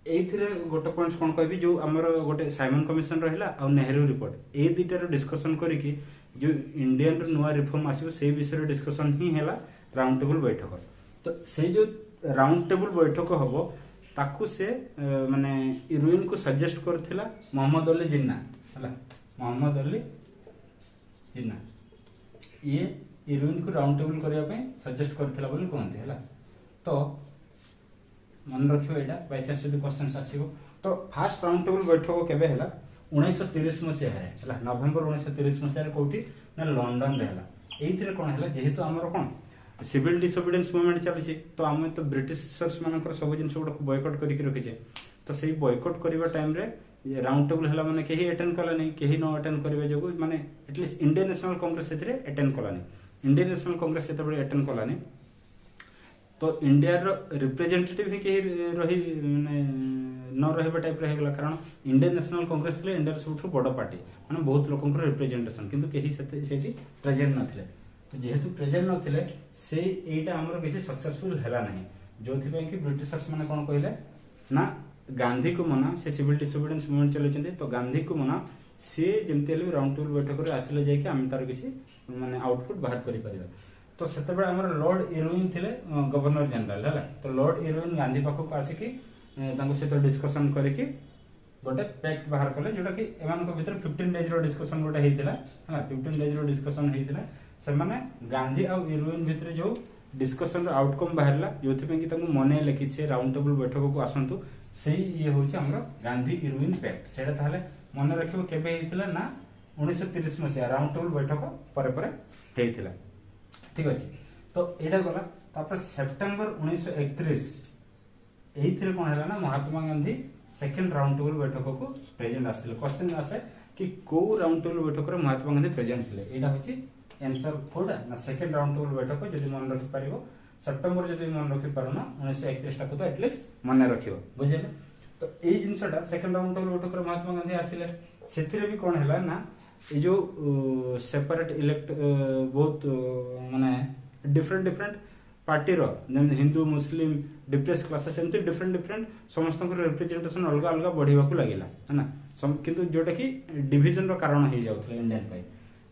ये गोटे पॉइंट कौन कह जो आमर गोटे साइमन कमिशन रहा आ नेहरू रिपोर्ट ये दुईटार डिस्कसन करके जो इंडियन नुआ रिफॉर्म आसो से विषय डिस्कसन ही है राउंड टेबल बैठक तो से जो राउंड टेबल बैठक हम ताकू से माने इरुइन को सजेस्ट करथिला मोहम्मद अली जिन्ना है मोहम्मद अली जिन्ना ये इरुइन को राउंड टेबल करने सजेस्ट करथिला बोली कहते है तो मन रखियो एटा बाय चांस यदि क्वेश्चन आसीबो तो फास्ट राउंड टेबल बैठक केबे हैला 1930 मसिया है नवेम्बर 1930 मसिया कोठी ना लंडन रे हैला एइथिरे कोन हैला जेहेतु हमर कोन सिविल डिसोबिडियंस मूवमेंट चली तो आम तो ब्रिटिशर्स मानकर सब जिन गुड़ा बॉयकट करके रखीचे तो से बॉयकट करने टाइम रे राउंड टेबल है मैंने कहीं अटेंड कलानी कहीं न अटेंड करने जो माने एटलिस्ट इंडियन नेशनल कांग्रेस से attend Kalani Indian national Congress से अटेंड कलानी तो इंडिया रिप्रेजेंटेटिव ही कहीं रही न रहा टाइप रहीगला कारण इंडियन नेशनल कांग्रेस इंडिया सब बड़ पार्टी माने बहुत लोक रिप्रेजेंटेशन किंतु कहीं प्रेजेंट नथिले तो जेहेतु प्रेजेंट नथिले से एटा हमर किसी सक्सेसफुल हैला नहीं जो कि ब्रिटिशर्स माने कोन कहले ना गांधी को मना से सिविल डिसोबिडियंस मूवमेंट चलैछन्ते तो गांधी को मना से जेमते राउंड टेबल बैठक रे आसिले जाय कि हम तार किसी माने आउटपुट बाहर करि परिबा तो सेते बेला हमर लॉर्ड इरविन थिले गवर्नर जनरल है तो लॉर्ड इरविन गांधी पाखक आसिकी तांको सहित डिस्कशन करके गोटे पैक्ट बाहर कले जोटा कि एमान भीतर 15 डेज रो डिस्कशन गोटे हेतिला है 15 डेज रो डिस्कशन हेतिला से माने गांधी और इरविन भीतर जो डिस्कशन रो आउटकम बाहरला जोथि पे कि तांको मने लिखि छे राउंड टेबल बैठक को आसंतु सेही ये होची हमरो गांधी इरविन पैक्ट सेटा ताले मने रखिबो केबे हेतिला ना 1930 मसिया राउंड टेबल बैठक परे परे हेतिला ठीक अछि तो एटा गला तापर सितंबर 1931 एइथिरे कोन हैला ना Mahatma Gandhi second round table बैठक को प्रेजेंट आस्थिले क्वेश्चन आसे कि को राउंड टेबल बैठक रे महात्मा गांधी प्रेजेंट थिले एटा होची आंसर कोडा ना सेकंड राउंड टेबल बैठक जदि मन रखि परिबो सितंबर जदि मन रखि पारना 1931 टा को तो एटलीस्ट मन रखियो बुझिले तो एई जिंसटा सेकंड राउंड टेबल बैठक रे महात्मा गांधी आसिले सेथिरे भी कोन हैला ना ये जो सेपरेट इलेक्ट बहुत माने डिफरेंट पार्टी रो हिंदू मुस्लिम डिप्रेस क्लासेस एमती डिफरेंट समस्त रिप्रेजेंटेशन अलग अलग बढ़िया को लगिला है ना किंतु जोटा कि डिवीजन रो कारण हो जाउथले इंडियन पाई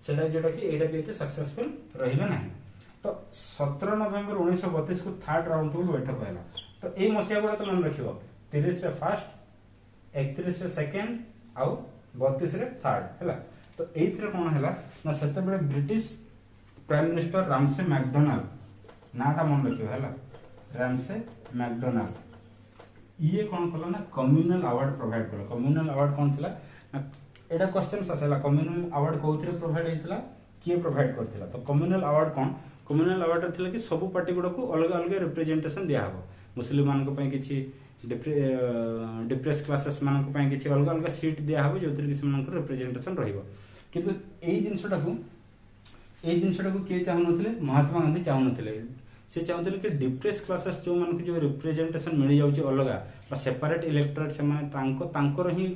सेटा जोटा कि एटा भी एते सक्सेसफुल रहिला नाही तो 17 नवंबर 1932 को थर्ड राउंड टेबल बैठक हैला तो ए मसिया गुडा तो मन रखिबो 30 रे फर्स्ट 31 रे सेकंड आ 32 रे थर्ड हैला तो एइथरे कोन हैला ना सेते बेले British prime minister Ramsay MacDonald नाटा मन रखियो हैला रामसे मैकडोनाल्ड ये कोन कला ना कम्युनल अवार्ड प्रोवाइड कला कम्युनल अवार्ड कोन थिला ना एटा क्वेश्चंस आसेला कम्युनल अवार्ड कोथिरे प्रोवाइड हेतिला किए प्रोवाइड करथिला तो कम्युनल अवार्ड कोन कम्युनल अवार्ड थिला कि सब पार्टी गुडा को अलग अलग रिप्रेजेंटेशन दिया हबो मुस्लिम मान को पय किछि डिप्रेस क्लासेस मान को पय किछि अलग अलग सीट दिया हबो जोतिर कि मान को रिप्रेजेंटेशन रहिबो किंतु एई जिनसटा को के चाहु नथिले महात्मा गांधी चाहु नथिले से चाहूले कि डिप्रेस क्लासेस जो मान को जो रिप्रेजेंटेशन मिल जाउची अलगा बा सेपरेट इलेक्टोरेट से माने तांकर ही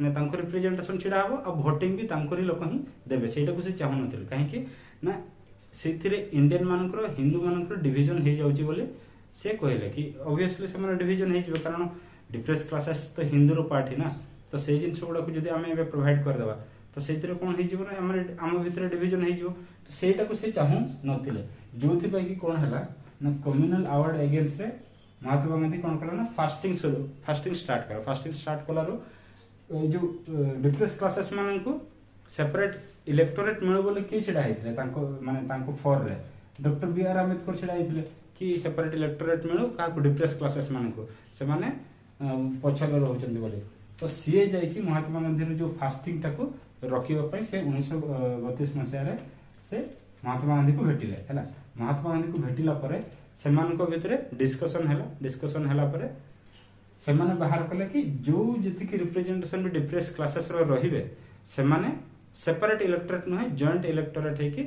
माने तांकर रिप्रेजेंटेशन छिडा हबो आ वोटिंग भी तांकर ही लोक ही देबे सेटा को से चाहु नथिले काहे कि ना सेथिरे इंडियन मानकर हिंदू मानकर डिवीजन हे जाउची बोले से कहले कि ऑब्वियसली से माने डिवीजन हे जबे कारण डिप्रेस क्लासेस तो हिंदू रो पार्टी ना तो से जिंस गुडा को जदी हमें प्रोवाइड कर देबा तो सेथिरे कोन हे जीवो ना हम भीतर डिवीजन हे जीवो तो सेटा को से चाहू नथिले जोथि पय कि कोन हला ना कम्युनल अवार्ड अगेंस्ट रे महात्मा गांधी कोन कला ना फास्टिंग स्टार्ट करा फास्टिंग स्टार्ट कलारो जो डिप्रेस क्लासेस मान को सेपरेट इलेक्टोरेट मिल बोले किए छिड़ा होते माने फॉर रे डॉक्टर बी आर आंबेडकर छिड़ा होते कि सेपरेट इलेक्टोरेट मिलू क्या डिप्रेस क्लासेस मान को से माने पछरे रोचंती बोले तो सीए जाइए महात्मा गांधी जो फास्टिंग टाको रखा से 1932 मसीह से महात्मा गांधी को भेटिले है महात्मा गांधी को भेटिला परे सेमान को भितरे डिस्कशन हैला परे सेमाने बाहर कले कि जो जति रिप्रेजेंटेशन भी डिप्रेस क्लासेस रो रहिबे सेमाने सेपरेट इलेक्टोरेट नुहे जॉइंट इलेक्टोरेट है कि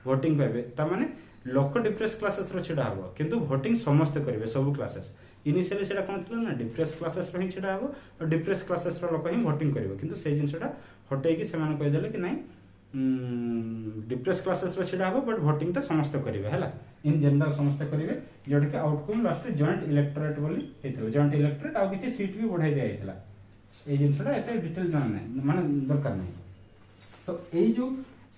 वोटिंग पाइबे ता माने लोक डिप्रेस क्लासेस रो छिडा हबो किंतु वोटिंग समस्त करिवे सब क्लासेस इनिशियली सेटा कोन थिला ना डिप्रेस क्लासेस रो ही छिडा हबो और डिप्रेस क्लासेस रो लोक ही वोटिंग करिवे किंतु से जिनसटा हटै कि सेमान कहि देले कि नहीं डिप्रेस क्लासेस रो छिडा हबो बट वोटिंग ता समस्त करिवे हैला इन जनरल समस्त करिवे जोड के आउटकम लास्ट जॉइंट इलेक्टोरेट बोली हेतले जॉइंट इलेक्टोरेट आ किछि सीट भी बढ़ाई दिया हेतला ए जिनसटा एते डिटेल जान नै माने दरकार नै तो ए जो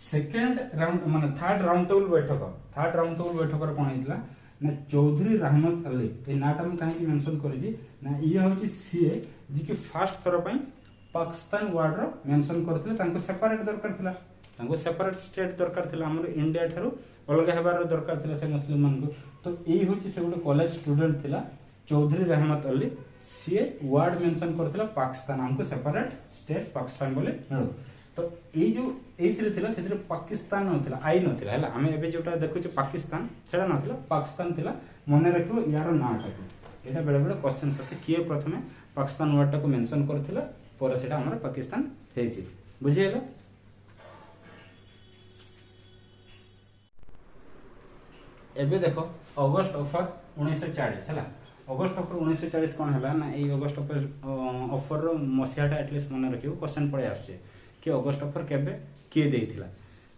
सेकेंड राउंड माने थर्ड राउंड टेबल बैठक रे कोन हितला ना चौधरी रहमत अली ए नाटा में काहे कि मेंशन करि जी ना ये होची सीए जी के फर्स्ट थरो पई पाकिस्तान वार्ड रो मेंशन करथिले तांको सेपरेट दरकार थिला तांको सेपरेट स्टेट दरकार थिला हमर इंडिया थारो अलग हेबार दरकार थिला से मुस्लिम मान को तो ए होची से गोटे कॉलेज स्टूडेंट थिला चौधरी रहमत अली सीए वार्ड मेंशन करथिला पाकिस्तान हमको सेपरेट स्टेट पाकिस्तान बोले मिलो तो ये जो एथिरे थिला सेथिरे पाकिस्तान नथिला आई नथिला हैला हमें एबे जोटा देखु पाकिस्तान सेटा नथिला पाकिस्तान थिला मने रखियो यार नाटा को एटा बेले बेले क्वेश्चन से किए प्रथमे पाकिस्तान वर्ड को मेंशन करथिला पर सेटा हमर पाकिस्तान हेछि बुझियला एबे देखो अगस्त ऑफर 1940 हैला अगस्त ऑफर 1940 कोन हैला ना ए अगस्त ऑफर रो मसियाटा एटलीस्ट मने रखियो क्वेश्चन पड़े आछे कि अगस्त ऑफर केबे किए देथिला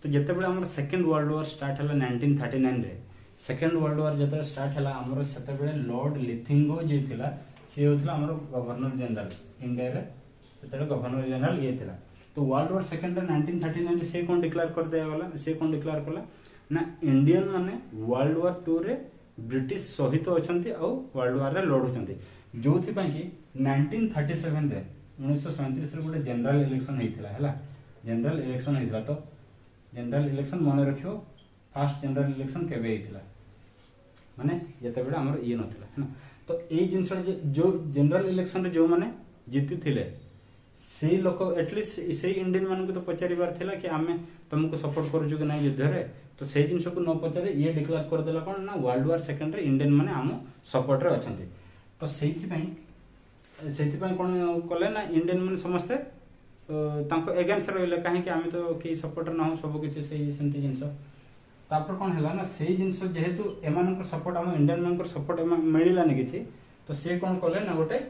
तो जते बेले हमर सेकंड वर्ल्ड वॉर स्टार्ट हला 1939 रे सेकंड वर्ल्ड वॉर जते स्टार्ट हला हमर सेते बेले लॉर्ड लिथिंगो जे थिला से होथिला हमर गवर्नर जनरल इंडिया रे सेते गवर्नर जनरल ये थिला तो वर्ल्ड वॉर सेकंड रे 1939 रे से कोन डिक्लेयर कर दिया गला से कोन डिक्लेयर करला ना इंडियन माने वर्ल्ड वॉर 2 रे ब्रिटिश सहित अछंती आ वर्ल्ड वॉर रे लढुचंती जोथि पई कि 1937 रे 1937 रे गोटे जनरल इलेक्शन हेतिला हैला जनरल इलेक्शन हेतिला तो जनरल इलेक्शन मने रखियो फर्स्ट जनरल इलेक्शन केबे हेतिला माने जते बेला हमर ये नथिला है ना तो ए जिंस जो जनरल इलेक्शन रे जो माने जीति थिले से लोक एटलीस्ट से इंडियन मान को तो पचारिबार थिला कि आमे तुमको सपोर्ट करू कि नहीं युद्ध रे तो से जिंस को न पचारे ये डिक्लेयर कर देला कोन ना वर्ल्ड वॉर सेकंड रे इंडियन माने हम सपोर्ट रे अछंती तो सेति पई कोन कले ना इंडियन माने समस्ते तांको एगेंस्ट रहले काहे कि आमे तो के सपोर्ट न हो सब किछ से सेंती जिंस तापर कोन हला ना से जिंस जेहेतु एमान को सपोर्ट हम इंडियन मान को सपोर्ट मिलिला नि किछ तो से कोन कले ना गोटे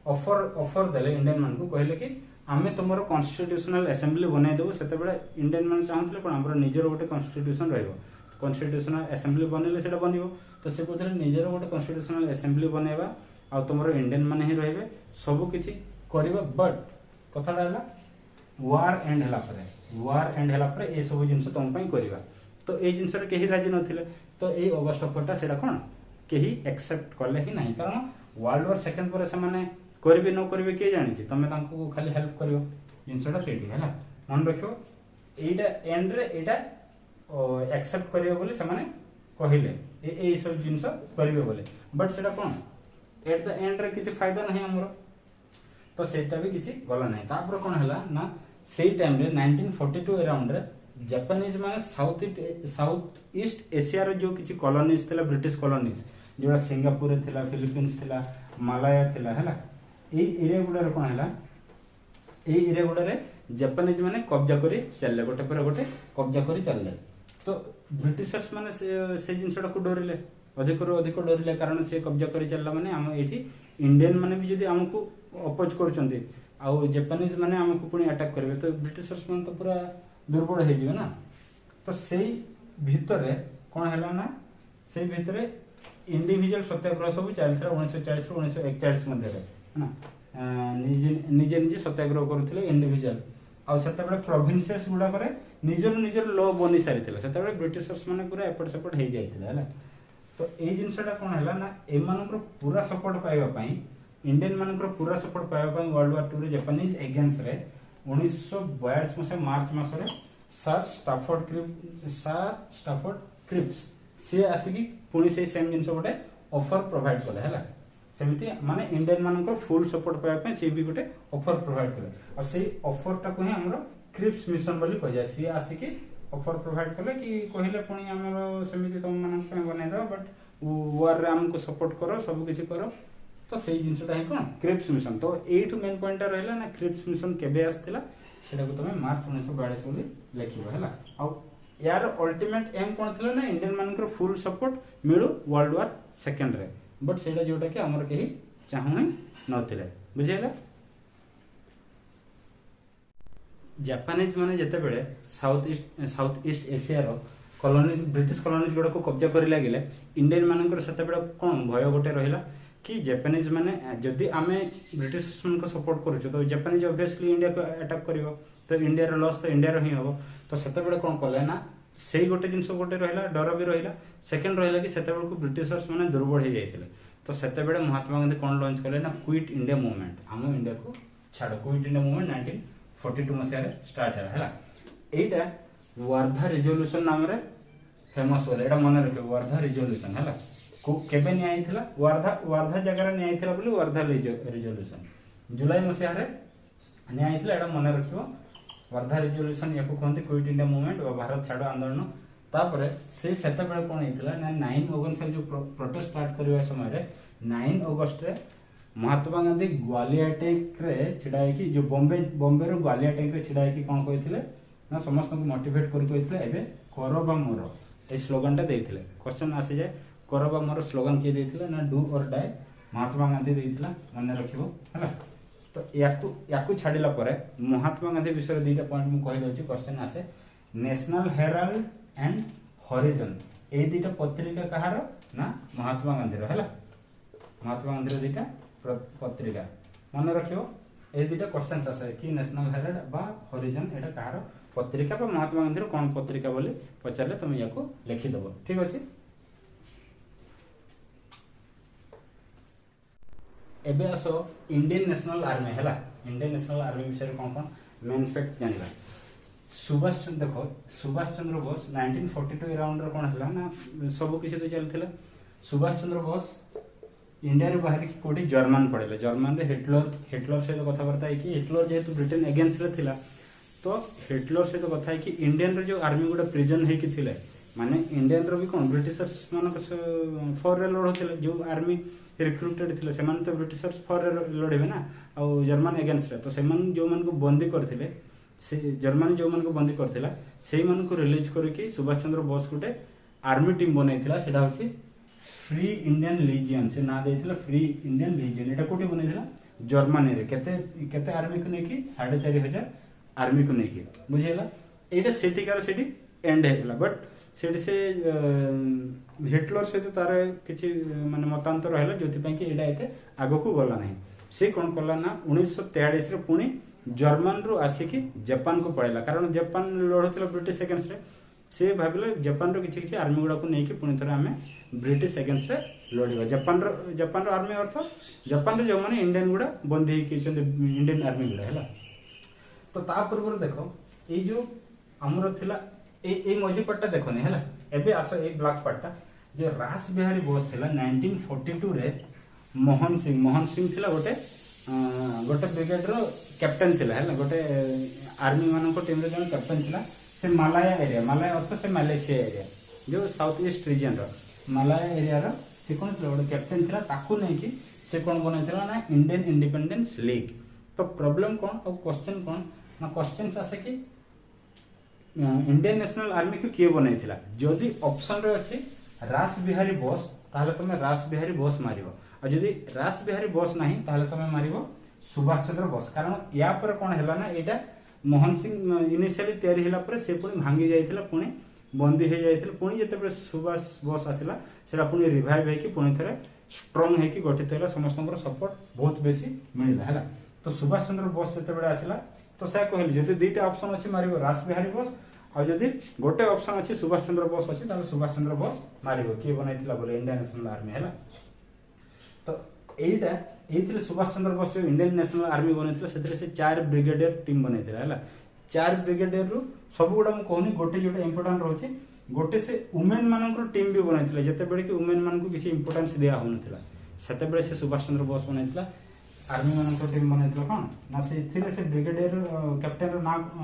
ऑफर देले इंडियन मान को कहले कि आमे तुमरो कॉन्स्टिट्यूशनल असेंबली बनाई देबो सेते बेले इंडियन मान चाहतले कोन हमरो निजर गोटे कॉन्स्टिट्यूशन रहइबो कॉन्स्टिट्यूशनल असेंबली बनेले सेटा बनिबो तो से कोथले निजर गोटे कॉन्स्टिट्यूशनल असेंबली बनेबा आ तुमरो इंडियन माने ही रहइबे सब किछि करबा बट कथाडा हला वार एंड हला परे ए सब जिंस तुम पई करबा तो ए जिंस रे केही राजी नथिले तो ए अगस्त ऑफरटा सेटा कोन केही एक्सेप्ट करले ही नहीं कारण वर्ल्ड वॉर सेकंड पर से माने करबे न करबे के जानि छी तमे तांको खाली हेल्प करियो जिंसटा सेठी हैला मन रखियो एटा एंड रे एटा एक्सेप्ट करियो बोले से माने कहिले ए सब जिंस करबे बोले बट सेटा कोन एट द एंड रे किछि फायदा नहीं हमरो तो सेटा भी किछि गला नहीं तापर कोन हैला ना सेही टाइम रे 1942 अराउंड रे जापानीज माने साउथ ईस्ट एशिया रो जो किछि कॉलोनीज थिला ब्रिटिश कॉलोनीज जोड़ा सिंगापुर थिला फिलीपींस थिला मालाया थिला हैला ए एरिया गुडा रे कोन हैला ए एरिया गुडा रे जापानीज माने कब्जा करी चलले गोटे पर गोटे कब्जा करी चलले तो ब्रिटिशर्स माने से जिंसडा को डरिले अधिक डरिले कारण से कब्जा करी चलला माने हम एठी इंडियन माने भी जदी हमकु अपोज करचंती आ जापानीज माने हमकु पुनी अटैक करबे तो ब्रिटिशर्स माने तो पूरा दुर्बल हे जिवे ना तो सेही भीतर रे कोन हैला ना सेही भीतर रे इंडिविजुअल सत्याग्रह सब चलथरा 1940 रो 1941 मध्ये रे ना निजे सत्याग्रह करूथिले इंडिविजुअल आ सेते बेले प्रोविंसेस गुडा करे निजर लॉ बनी सारिथिला सेते बेले ब्रिटिशर्स माने पूरा एपट सेपट हे जाइथिला हैला तो ए जिंसटा कोन हैला ना एमानकर पूरा सपोर्ट पाइबा पई इंडियन मानकर पूरा सपोर्ट पाइबा वर्ल्ड वार 2 रे जापानीज एगेंस्ट रे 1942 मसे मार्च मासरे सर स्टाफोर्ड क्रिप्स से आसिकी पुणी से सेम जिनस गोटे ऑफर प्रोवाइड कले हैला सेमिति माने इंडियन मानकर फुल सपोर्ट पाइबा पे से भी गोटे ऑफर प्रोवाइड कले और से ऑफर टा को ही हमरो क्रिप्स मिशन बोली कह जाय से आसिकी ऑफर प्रोवाइड कले कि कहिले पुणी हमरो सेमिति तुम मानन पे बनै दो बट वार रे हमको सपोर्ट करो सब किछि करो तो से जिनसटा है कोन क्रिप्स मिशन तो एठु मेन पॉइंट रहला ना क्रिप्स मिशन केबे आस्तिला सेटा को तमे मार्च 1942 बोली लेखिबो हैला आ यार अल्टीमेट एम कोन थिला ना इंडियन मानकर फुल सपोर्ट मिलु वर्ल्ड वार सेकंड रे बट सेटा जोटा कि हमर केही चाहुनी नथिले बुझियला जापानीज माने जते बेले साउथ ईस्ट एशिया रो कॉलोनीज ब्रिटिश कॉलोनीज गुडा को कब्जा करि लागिले इंडियन मानकर सेते बेले कोन भय गोटे रहिला कि जापानीज माने जदि आमे ब्रिटिश मन को सपोर्ट करू तो जापानीज ऑब्वियसली इंडिया को अटैक करिवो तो इंडिया रो लॉस तो इंडिया रो ही होबो तो सेते बेले कोन कले ना सेही गोटे जिंस गोटे रहिला डर भी रहिला सेकंड रहिला कि सेते बेले को ब्रिटिशर्स माने दुर्बल हे जायथिले तो सेते बेले महात्मा गांधी कोन लॉन्च कले ना क्विट इंडिया मूवमेंट हम इंडिया को छाड़ क्विट इंडिया मूवमेंट 1942 मसिया रे स्टार्ट हैला एटा वर्धा रिजोल्यूशन नाम रे फेमस होले एटा मन रखियो वर्धा रिजोल्यूशन हैला को केबे नि आइथिला वर्धा जगह रे नि आइथिला बोली वर्धा रिजोल्यूशन जुलाई मसिया रे नि आइथिला एटा मन रखियो वर्धा रिजोल्यूशन याको कहते क्विट इंडिया मूवमेंट और भारत छाड़ो आंदोलन तापर से सेते बेले कोन हेतिला ना 9 अगस्त जो प्रोटेस्ट स्टार्ट करबा समय रे 9 अगस्त रे महात्मा गांधी ग्वालियर टेक रे छिडाई की जो बॉम्बे रो ग्वालियर टेक रे छिडाई की कोन कहिथिले ना समस्त को मोटिवेट करि कहिथिले एबे करबा मोर ए स्लोगन टा देथिले क्वेश्चन आसी जाय करबा मोर स्लोगन के देथिले ना डू और डाई महात्मा गांधी देथिला मन रखिबो हला तो याकू छाड़िला परे महात्मा गांधी विषय दुईटा पॉइंट मु कहि दउची क्वेश्चन आसे नेशनल हेराल्ड एंड हॉरिजन ए दुईटा पत्रिका कहार ना महात्मा गांधी रो हला महात्मा गांधी रो दुईटा पत्रिका मन रखियो ए दुईटा क्वेश्चन आसे कि नेशनल हेराल्ड बा हॉरिजन एटा कहार पत्रिका बा महात्मा गांधी रो कोन पत्रिका बोली पचारले तुम याकू लिखि दबो ठीक अछि एबे आसो इंडियन नेशनल आर्मी हैला इंडियन नेशनल आर्मी विषय कोन कोन main fact जानिबा Subhash Chandra Bose 1942 around रो कोन हैला ना सब किसी तो चलथिला सुभाष चंद्र बोस इंडिया रे बाहर की कोडी जर्मन पड़ेले जर्मन रे हिटलर से तो कथा करता है कि हिटलर जेतु ब्रिटेन अगेंस्ट रे थिला तो हिटलर से तो कथा है कि इंडियन रे जो आर्मी गुडा प्रिजन है कि थिले माने इंडियन रो भी कोन ब्रिटिशर्स मानक फॉर रे लड़ होथिले जो आर्मी रिक्रूटेड थिले सेमान तो ब्रिटिशर्स फॉर लड़ेबे ना आ जर्मन अगेंस्ट रे तो सेमान जो मन को बंदी करथिले से जर्मनी जो मन को बंदी करथिला सेही मन को रिलीज करके सुभाष चंद्र बोस गुटे आर्मी टीम बनैथिला सेटा होछि फ्री इंडियन लीजियन से ना देथिला फ्री इंडियन लीजियन एटा कोठी बनैथिला जर्मनी रे केते आर्मी को नेकी 4500 आर्मी को नेकी बुझेला एटा सेटिकार सेटी एंड हैला बट सेठी से हिटलर से तो तार किछि माने मतांतर हैला जोथि पय कि एटा एते आगो को गला नाही से कोन करला ना 1943 रे पुणी जर्मन रो आसिकी जापान को पड़ेला कारण जापान लड़थिला ब्रिटिश अगेंस्ट रे से भाबिले जापान रो किछि आर्मी गुडा को नै कि पुणी थरा हमें ब्रिटिश अगेंस्ट रे लड़िबा जापान रो आर्मी अर्थ जापान रो जो माने इंडियन गुडा बंदी कि इंडियन आर्मी गुडा हैला तो ता पूर्व देखो ए जो हमरो थिला ए मझी पट्टा देखो नहीं हैला एबे आसो ए ब्लैक पट्टा जो रास बिहारी बोस थिला 1942 रे मोहन सिंह थिला गोटे ब्रिगेड रो कैप्टन थिला हैला गोटे आर्मी मानन को टीम रे जन कैप्टन थिला से मालय अर्थ से मलेशिया एरिया जो साउथ ईस्ट रीजन रो मालय एरिया रो से कोन थिला गोटे कैप्टन थिला ताकू नै कि से कोन बनैथिला ना इंडियन इंडिपेंडेंस लीग तो प्रॉब्लम कोन और क्वेश्चन कोन ना क्वेश्चंस आसे कि इंडियन नेशनल आर्मी को किए बनैथिला जदि ऑप्शन रे अछि रास बिहारी बोस ताहले तमे रास बिहारी बोस मारिबो आ जदि रास बिहारी बोस नाही ताहले तमे मारिबो सुभाष चंद्र बोस कारण या पर कोन हैला ना एटा मोहन सिंह इनिशियली तयारी हैला पर से पुनी भांगी जायथिला पुनी बंदी हे जायथिला पुनी जते सुभाष बोस आसिला सेटा पुनी रिवाइव हे कि पुनी थरे स्ट्रांग हे कि गठित हैला समस्तଙ୍କର सपोर्ट बहुत बेसी मिलिला हैला तो सुभाष चंद्र बोस जते बेले आसिला तो से कहली जदि दुईटा ऑप्शन अछि मारिबो रास बिहारी बोस आ जदि गोटे ऑप्शन अछि सुभाष चंद्र बोस अछि ताले सुभाष चंद्र बोस मारिबो के बनैतिला बोले इंडियन नेशनल आर्मी हैला तो एटा एइथिले सुभाष चंद्र बोस जो इंडियन नेशनल आर्मी बनैथिले सेथिरे से 4 ब्रिगेडियर टीम बनैथिले हला 4 ब्रिगेडियर रु सब गुडा हम कहनी गोटे जोटा इंपोर्टेंट रहउछि गोटे से वुमेन मानकर टीम भी बनैथिले जते बेले कि वुमेन मान को किसी इंपोर्टेंस दिया होनथिला सेते बेले से सुभाष चंद्र बोस बनैथिला आर्मी मानकर टीम बनैथिला कोन ना सेथिरे से ब्रिगेडियर कैप्टन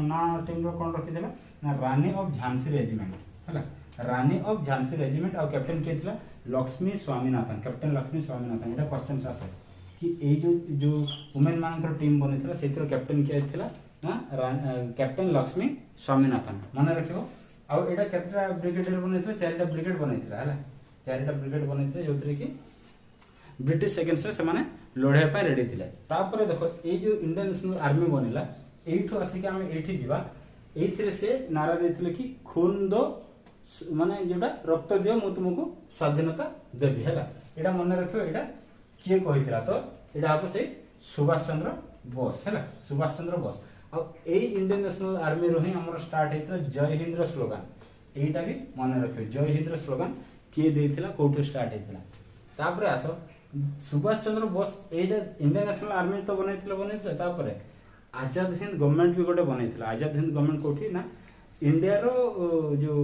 ना टीम रो कोन रखिथिला ना रानी ऑफ झांसी रेजिमेंट हला रानी ऑफ झांसी रेजिमेंट और कैप्टन के थिला लक्ष्मी स्वामीनाथन कैप्टन लक्ष्मी स्वामीनाथन एटा क्वेश्चन आसे कि ए जो वुमेन मानकर टीम बनिथिला सेतिर कैप्टन के थिला ना कैप्टन लक्ष्मी स्वामीनाथन मन रखियो आ एटा केतरा ब्रिगेडियर बनिथिला चारटा ब्रिगेड बनिथिला हला चारटा ब्रिगेड बनिथिला जोतरे कि ब्रिटिश अगेंस्ट रे से माने लढे पे रेडी थिले तापर देखो ए जो इंडियन नेशनल आर्मी बनिला एठो आसी के हम एठी जिबा एथिरे से नारा देथिले कि खून दो माने जोटा रक्त दियो मु तुमको स्वाधीनता देबी हैला एटा मन रखियो एटा किए कहितरा तो एटा हातो से सुभाष चंद्र बोस हैला सुभाष चंद्र बोस आ ए इंडियन नेशनल आर्मी रो ही हमर स्टार्ट हेतरा जय हिंद रो स्लोगन एटा भी मन रखियो जय हिंद रो स्लोगन किए देथिला कोठो स्टार्ट हेतला तापरे आसो सुभाष चंद्र बोस एटा इंडियन नेशनल आर्मी तो बनैथिला तापरे आजाद हिंद गवर्नमेंट भी गोटे बनैथिला आजाद हिंद गवर्नमेंट कोठी ना इंडिया रो जो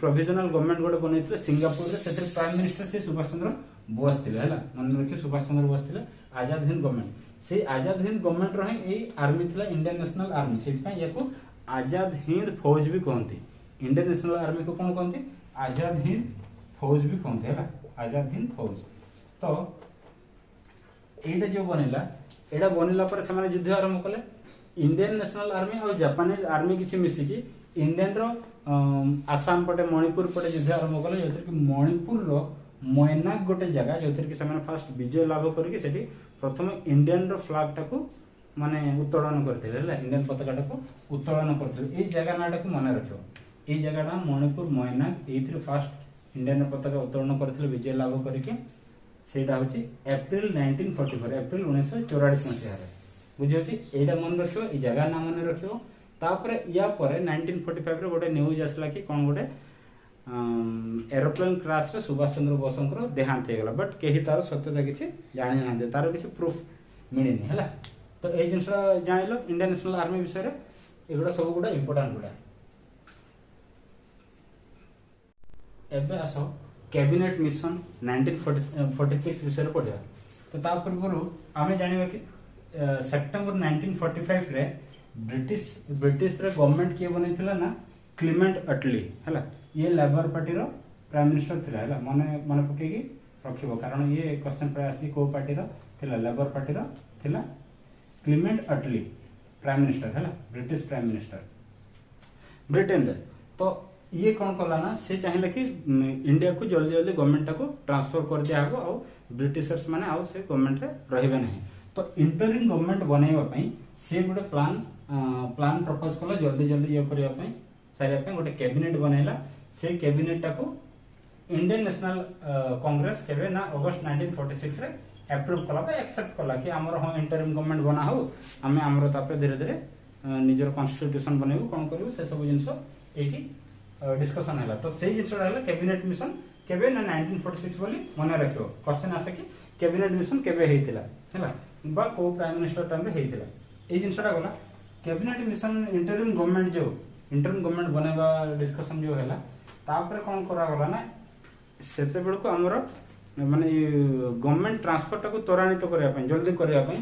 प्रोविजनल गवर्नमेंट गोटे बनैथिले सिंगापुर रे सेतिर प्राइम मिनिस्टर से सुभाष चंद्र बोस थिले हैला मन रखियो सुभाष चंद्र बोस थिले आजाद हिंद गवर्नमेंट से आजाद हिंद गवर्नमेंट रो ए आर्मी थिला इंडियन नेशनल आर्मी सेति पय याको आजाद हिंद फौज भी कहंती इंडियन नेशनल आर्मी को कोन कहंती आजाद हिंद फौज भी कहंती हैला आजाद हिंद फौज तो एटा जो बनिला पर से युद्ध आरंभ कले इंडियन नेशनल आर्मी और जापानीज आर्मी किसी मिसिकी इंडियन रो आसाम पटे मणिपुर पटे युद्ध आरंभ कले जोथि कि मणिपुर रो मोयनाक गोटे जगह जोथि कि से फास्ट विजय लाभ करके सेठी प्रथम इंडियन रो फ्लैग टाको माने उत्तोलन करथिले हला इंडियन पताका टाको उत्तोलन करथिले ए जगह नाटा को मन रखियो ए जगहटा मणिपुर मोयनाक एथिरे फास्ट इंडियन पताका उत्तोलन करथिले विजय लाभ करके सेटा होची अप्रैल 1944 अप्रैल 1944 मसिया रे बुझियोची एटा मन रखियो ए जगह नाम मन रखियो तापर या पर 1945 रे गोटे न्यूज आसला कि कोन गोटे एरोप्लेन क्रैश रे सुभाष चंद्र बोसंकर देहांत हे गला बट केही तार सत्यता किछि जानि ना तार किछि प्रूफ मिलिनी हला तो ए जिनसरा जानिलो इंडियन नेशनल आर्मी विषय रे एगुडा सब गुडा इंपोर्टेंट गुडा एबे आसो कैबिनेट मिशन 1946 विषय रे पढिया तो ता पूर्व आमे जानिबा कि सितंबर 1945 रे ब्रिटिश रे गवर्नमेंट के बनेथिला ना क्लीमेंट अटली हला ये लेबर पार्टी रो प्राइम मिनिस्टर थिला हला माने पकेगी रखिबो कारण ये क्वेश्चन प्राय आसी को पार्टी रो थिला लेबर पार्टी रो थिला क्लीमेंट अटली प्राइम मिनिस्टर हला ब्रिटिश प्राइम मिनिस्टर ब्रिटेन रे तो ये कौन कला ना से चाहिए कि इंडिया को जल्दी जल्दी गवर्नमेंट को ट्रांसफर कर दिया हो और ब्रिटिशर्स माने आउ से गवर्नमेंट रे रहबे नहीं तो इंटरिम गवर्नमेंट बनैबा पई से गोटे प्लान प्रपोज कला जल्दी जल्दी ये करिया पई सारिया पई गोटे कैबिनेट बनैला से कैबिनेट को इंडियन नेशनल कांग्रेस केबे ना अगस्त 1946 रे अप्रूव कला बा एक्सेप्ट कला कि हमर हो इंटरिम गवर्नमेंट बना हो हमें हमर तापर धीरे धीरे निजर कॉन्स्टिट्यूशन बनेबो कोन करिवो से सब जिंस एठी डिस्कशन हैला तो सेही जिंसडा हैला कैबिनेट मिशन केबे ना 1946 बोली मने रखियो क्वेश्चन आसे कि कैबिनेट मिशन केबे हेतिला हैला बा को प्राइम मिनिस्टर टाइम रे हेतिला ए जिंसडा गला कैबिनेट मिशन इंटरिम गवर्नमेंट बनेबा डिस्कशन जो हैला तापर कोन करा गला ना सेते बेल को हमर माने गवर्नमेंट ट्रांसफर टाको त्वरान्वित करिया पई जल्दी करिया पई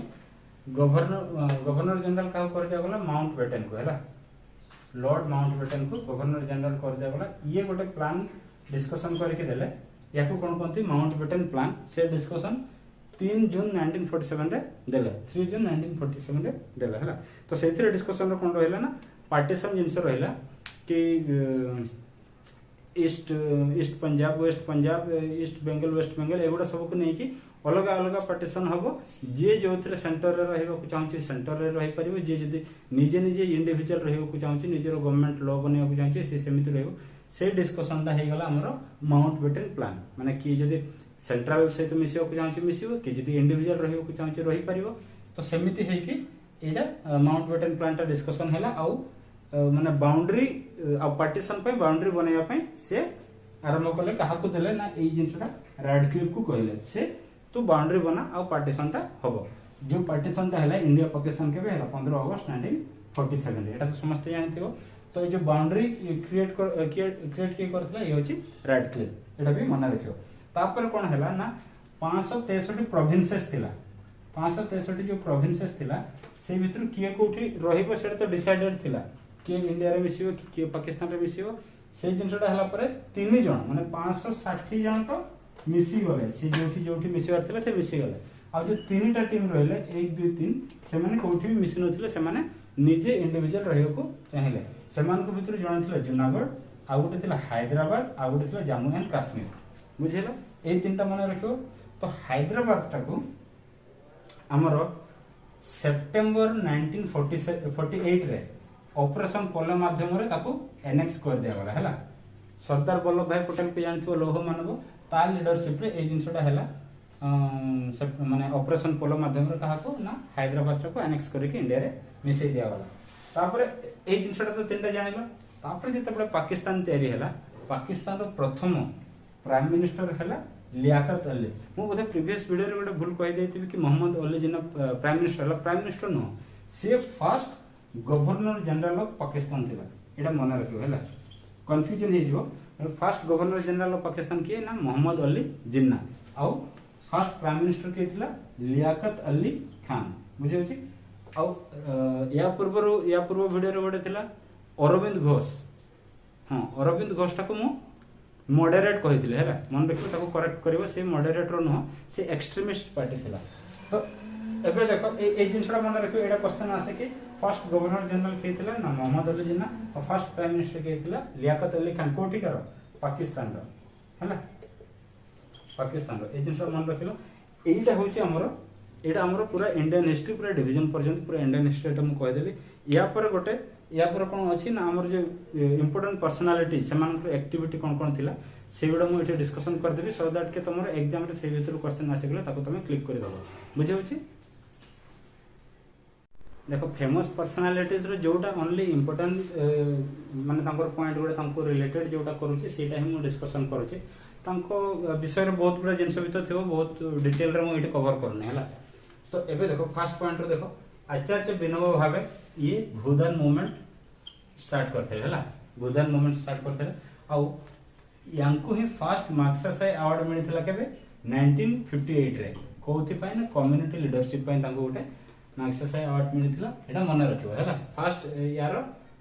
गवर्नर जनरल का कर दिया गला माउंट बेटन को हैला लॉर्ड माउंट बेटन को गवर्नर जनरल कर दिया गला ये गोटे प्लान डिस्कशन करके देले याको कोन कोनती माउंट बेटन प्लान से डिस्कशन 3 जून 1947 रे देले 3 जून 1947 रे देले हला तो सेथिरे डिस्कशन रो कोन रहला ना पार्टीशन जिंस रहला कि east Punjab west Punjab east Bengal west Bengal एगुडा सब को नै कि अलग अलग पार्टीशन हबो जे जोथरे सेंटर रे रहबो को चाहूची सेंटर रे रहि परिबो जे जदी निजे निजे इंडिविजुअल रहबो को चाहूची निजेर गवर्नमेंट लॉ बनेबो को चाहूची से समिति रहबो से डिस्कशन दा हे गला हमरो माउंट बेटन प्लान माने कि जदी सेंट्रल सहित मिसियो को चाहूची मिसियो कि जदी इंडिविजुअल रहबो को चाहूची रहि परिबो तो समिति हे कि एडा माउंट बेटन प्लान ता डिस्कशन हैला आउ माने बाउंड्री आ पार्टीशन पे बाउंड्री बनेया पे से आरंभ कले काहा को देले ना ए जिंसटा रेडक्लिफ को कहले से तू बाउंड्री बना आ पार्टीशन टा हबो जो पार्टीशन टा हैला इंडिया पाकिस्तान के हैला 15 अगस्त 1947 एटा तो समस्त जानथिबो तो ये जो बाउंड्री क्रिएट किए करथिला ये होची रैडक्लिफ एटा भी मन रखियो तापर कोन हैला ना 563 प्रोविंसेस थिला 563 जो प्रोविंसेस थिला से भितर किए कोठी रहिबो सेटा तो डिसाइडेड थिला कि इंडिया रे मिसियो कि पाकिस्तान रे मिसियो से जिनसटा हला परे तीन जण माने 560 जण तो मिसी गले से जोठी मिसिबार थिला से मिसी गले आ जो तीनटा टीम रहले 1 2 3 से माने कोठी भी मिसी नथिले से माने निजे इंडिविजुअल रहियो को चाहिले सेमान को भितर जण थिला जूनागढ़ आ गोटे थिला हैदराबाद आ गोटे थिला जम्मू एंड कश्मीर बुझिला ए तीनटा माने रखियो तो हैदराबाद टाको हमरो सेप्टेम्बर 1948 रे ऑपरेशन पोलो माध्यम रे ताको एनेक्स कर दिया गला हैला सरदार वल्लभ भाई पटेल पे जानथिबो लोह मानबो ता लीडरशिप रे ए जिनसटा हैला माने ऑपरेशन पोलो माध्यम रे कहा को ना हैदराबाद को एनेक्स करके इंडिया रे मिसै दिया गला तापर ए जिनसटा तो तीनटा जानिबा तापर जते बडे पाकिस्तान तयारी हैला पाकिस्तान रो प्रथम प्राइम मिनिस्टर हैला लियाकत अली मु बोधे प्रीवियस वीडियो रे गोटे भूल कहि दैतिबि कि मोहम्मद अली जिना प्राइम मिनिस्टर नो से first governor general of Pakistan थिला एटा मन रखियो हैला कंफ्यूजन हे जिवो first governor general of Pakistan के ना मोहम्मद अली जिन्ना आउ फर्स्ट प्राइम मिनिस्टर के थिला लियाकत अली खान बुझे छी आउ या पूर्व वीडियो रे गोटे थिला अरविंद घोष हां अरविंद घोष टाको मु मॉडरेट कहिथिले हैला मन रखियो ताको करेक्ट करिवो से मॉडरेटर न से एक्सट्रीमिस्ट पार्टी थिला तो एबे देखो ए जिनसडा मन रखियो एडा क्वेश्चन आसे कि फर्स्ट गवर्नर जनरल के थिला ना मोहम्मद अली जिन्ना और फर्स्ट प्राइम मिनिस्टर के थिला लियाकत अली खान कोठी करो पाकिस्तान रो हैला पाकिस्तान रो ए जिनसडा मन रखिलो एटा होची हमरो पूरा इंडियन हिस्ट्री पूरा डिवीजन पर्यंत पूरा इंडियन हिस्ट्री हम कह देली या पर कौन अच्छी ना आमर जो इंपोर्टेंट पर्सनालिटी से एक्टिविटी कौन कौन थिला से गुड़ा मुझे डिस्कशन करदेवी सो दैट के तुम एग्जाम रे से भीतर क्वेश्चन आसीगले ताको तुम क्लिक कर दबो बुझे होची देखो फेमस पर्सनालिटीज रो जोटा ओनली इंपोर्टेंट माने तांकर पॉइंट गुडा तांको रिलेटेड जोटा करूची सेटा ही मु डिस्कशन करूची तांको विषय रे बहुत बड़ा जिंस भी तो थियो बहुत डिटेल रे मु इटे कवर करने हला तो एबे देखो फर्स्ट पॉइंट रो देखो आचार्य विनोबा भावे ये भूदान मूवमेंट स्टार्ट करथे हला भूदान मूवमेंट स्टार्ट करथे आउ यांको ही फर्स्ट मार्क्ससाई अवार्ड मिलिथिला केबे 1958 रे कोथि पाइ ना कम्युनिटी लीडरशिप पाइ तांको उठे मार्क्ससाई अवार्ड मिलिथिला एटा मन रखियो हला फर्स्ट यार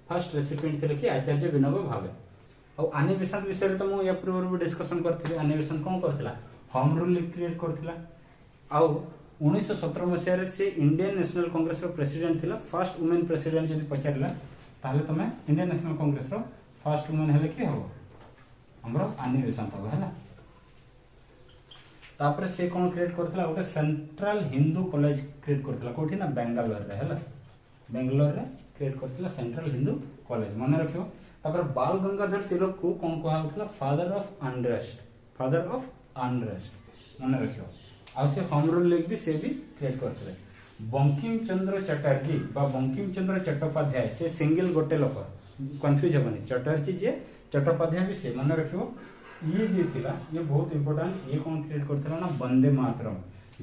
फर्स्ट रेसिपिएंट थिले कि आचार्य विनोबा भावे आउ आने बेसांत विषय रे त मु या पूर्व भी डिस्कशन करथिले आने बेसांत कोन करथिला होम रूल क्रिएट करथिला आउ 1917 मसिया से इंडियन नेशनल कांग्रेस रो प्रेसिडेंट थिला फर्स्ट वुमेन प्रेसिडेंट जदि पचारला ताले तमे Indian national Congress row first women हेले कि हो हमरो आनी बेसांत हो हैला तापर से कोन क्रिएट करथिला ओटे सेंट्रल हिंदू कॉलेज क्रिएट करथिला कोठी ना बेंगलोर रे हैला बेंगलोर रे क्रिएट करथिला सेंट्रल हिंदू कॉलेज मन रखियो तापर बाल गंगाधर तिलक को कोन कहा होतला फादर ऑफ अनरेस्ट मन रखियो आ से होम रूल लेख भी से भी क्रिएट करथिले बंकिम चंद्र चटर्जी बा बंकिम चंद्र चट्टोपाध्याय से सिंगल गोटे लोक कंफ्यूज होबनी चटर्जी जे चट्टोपाध्याय भी से मन रखियो ये जे थिला ये बहुत इंपोर्टेंट ये कौन क्रिएट करथिला ना वंदे मातरम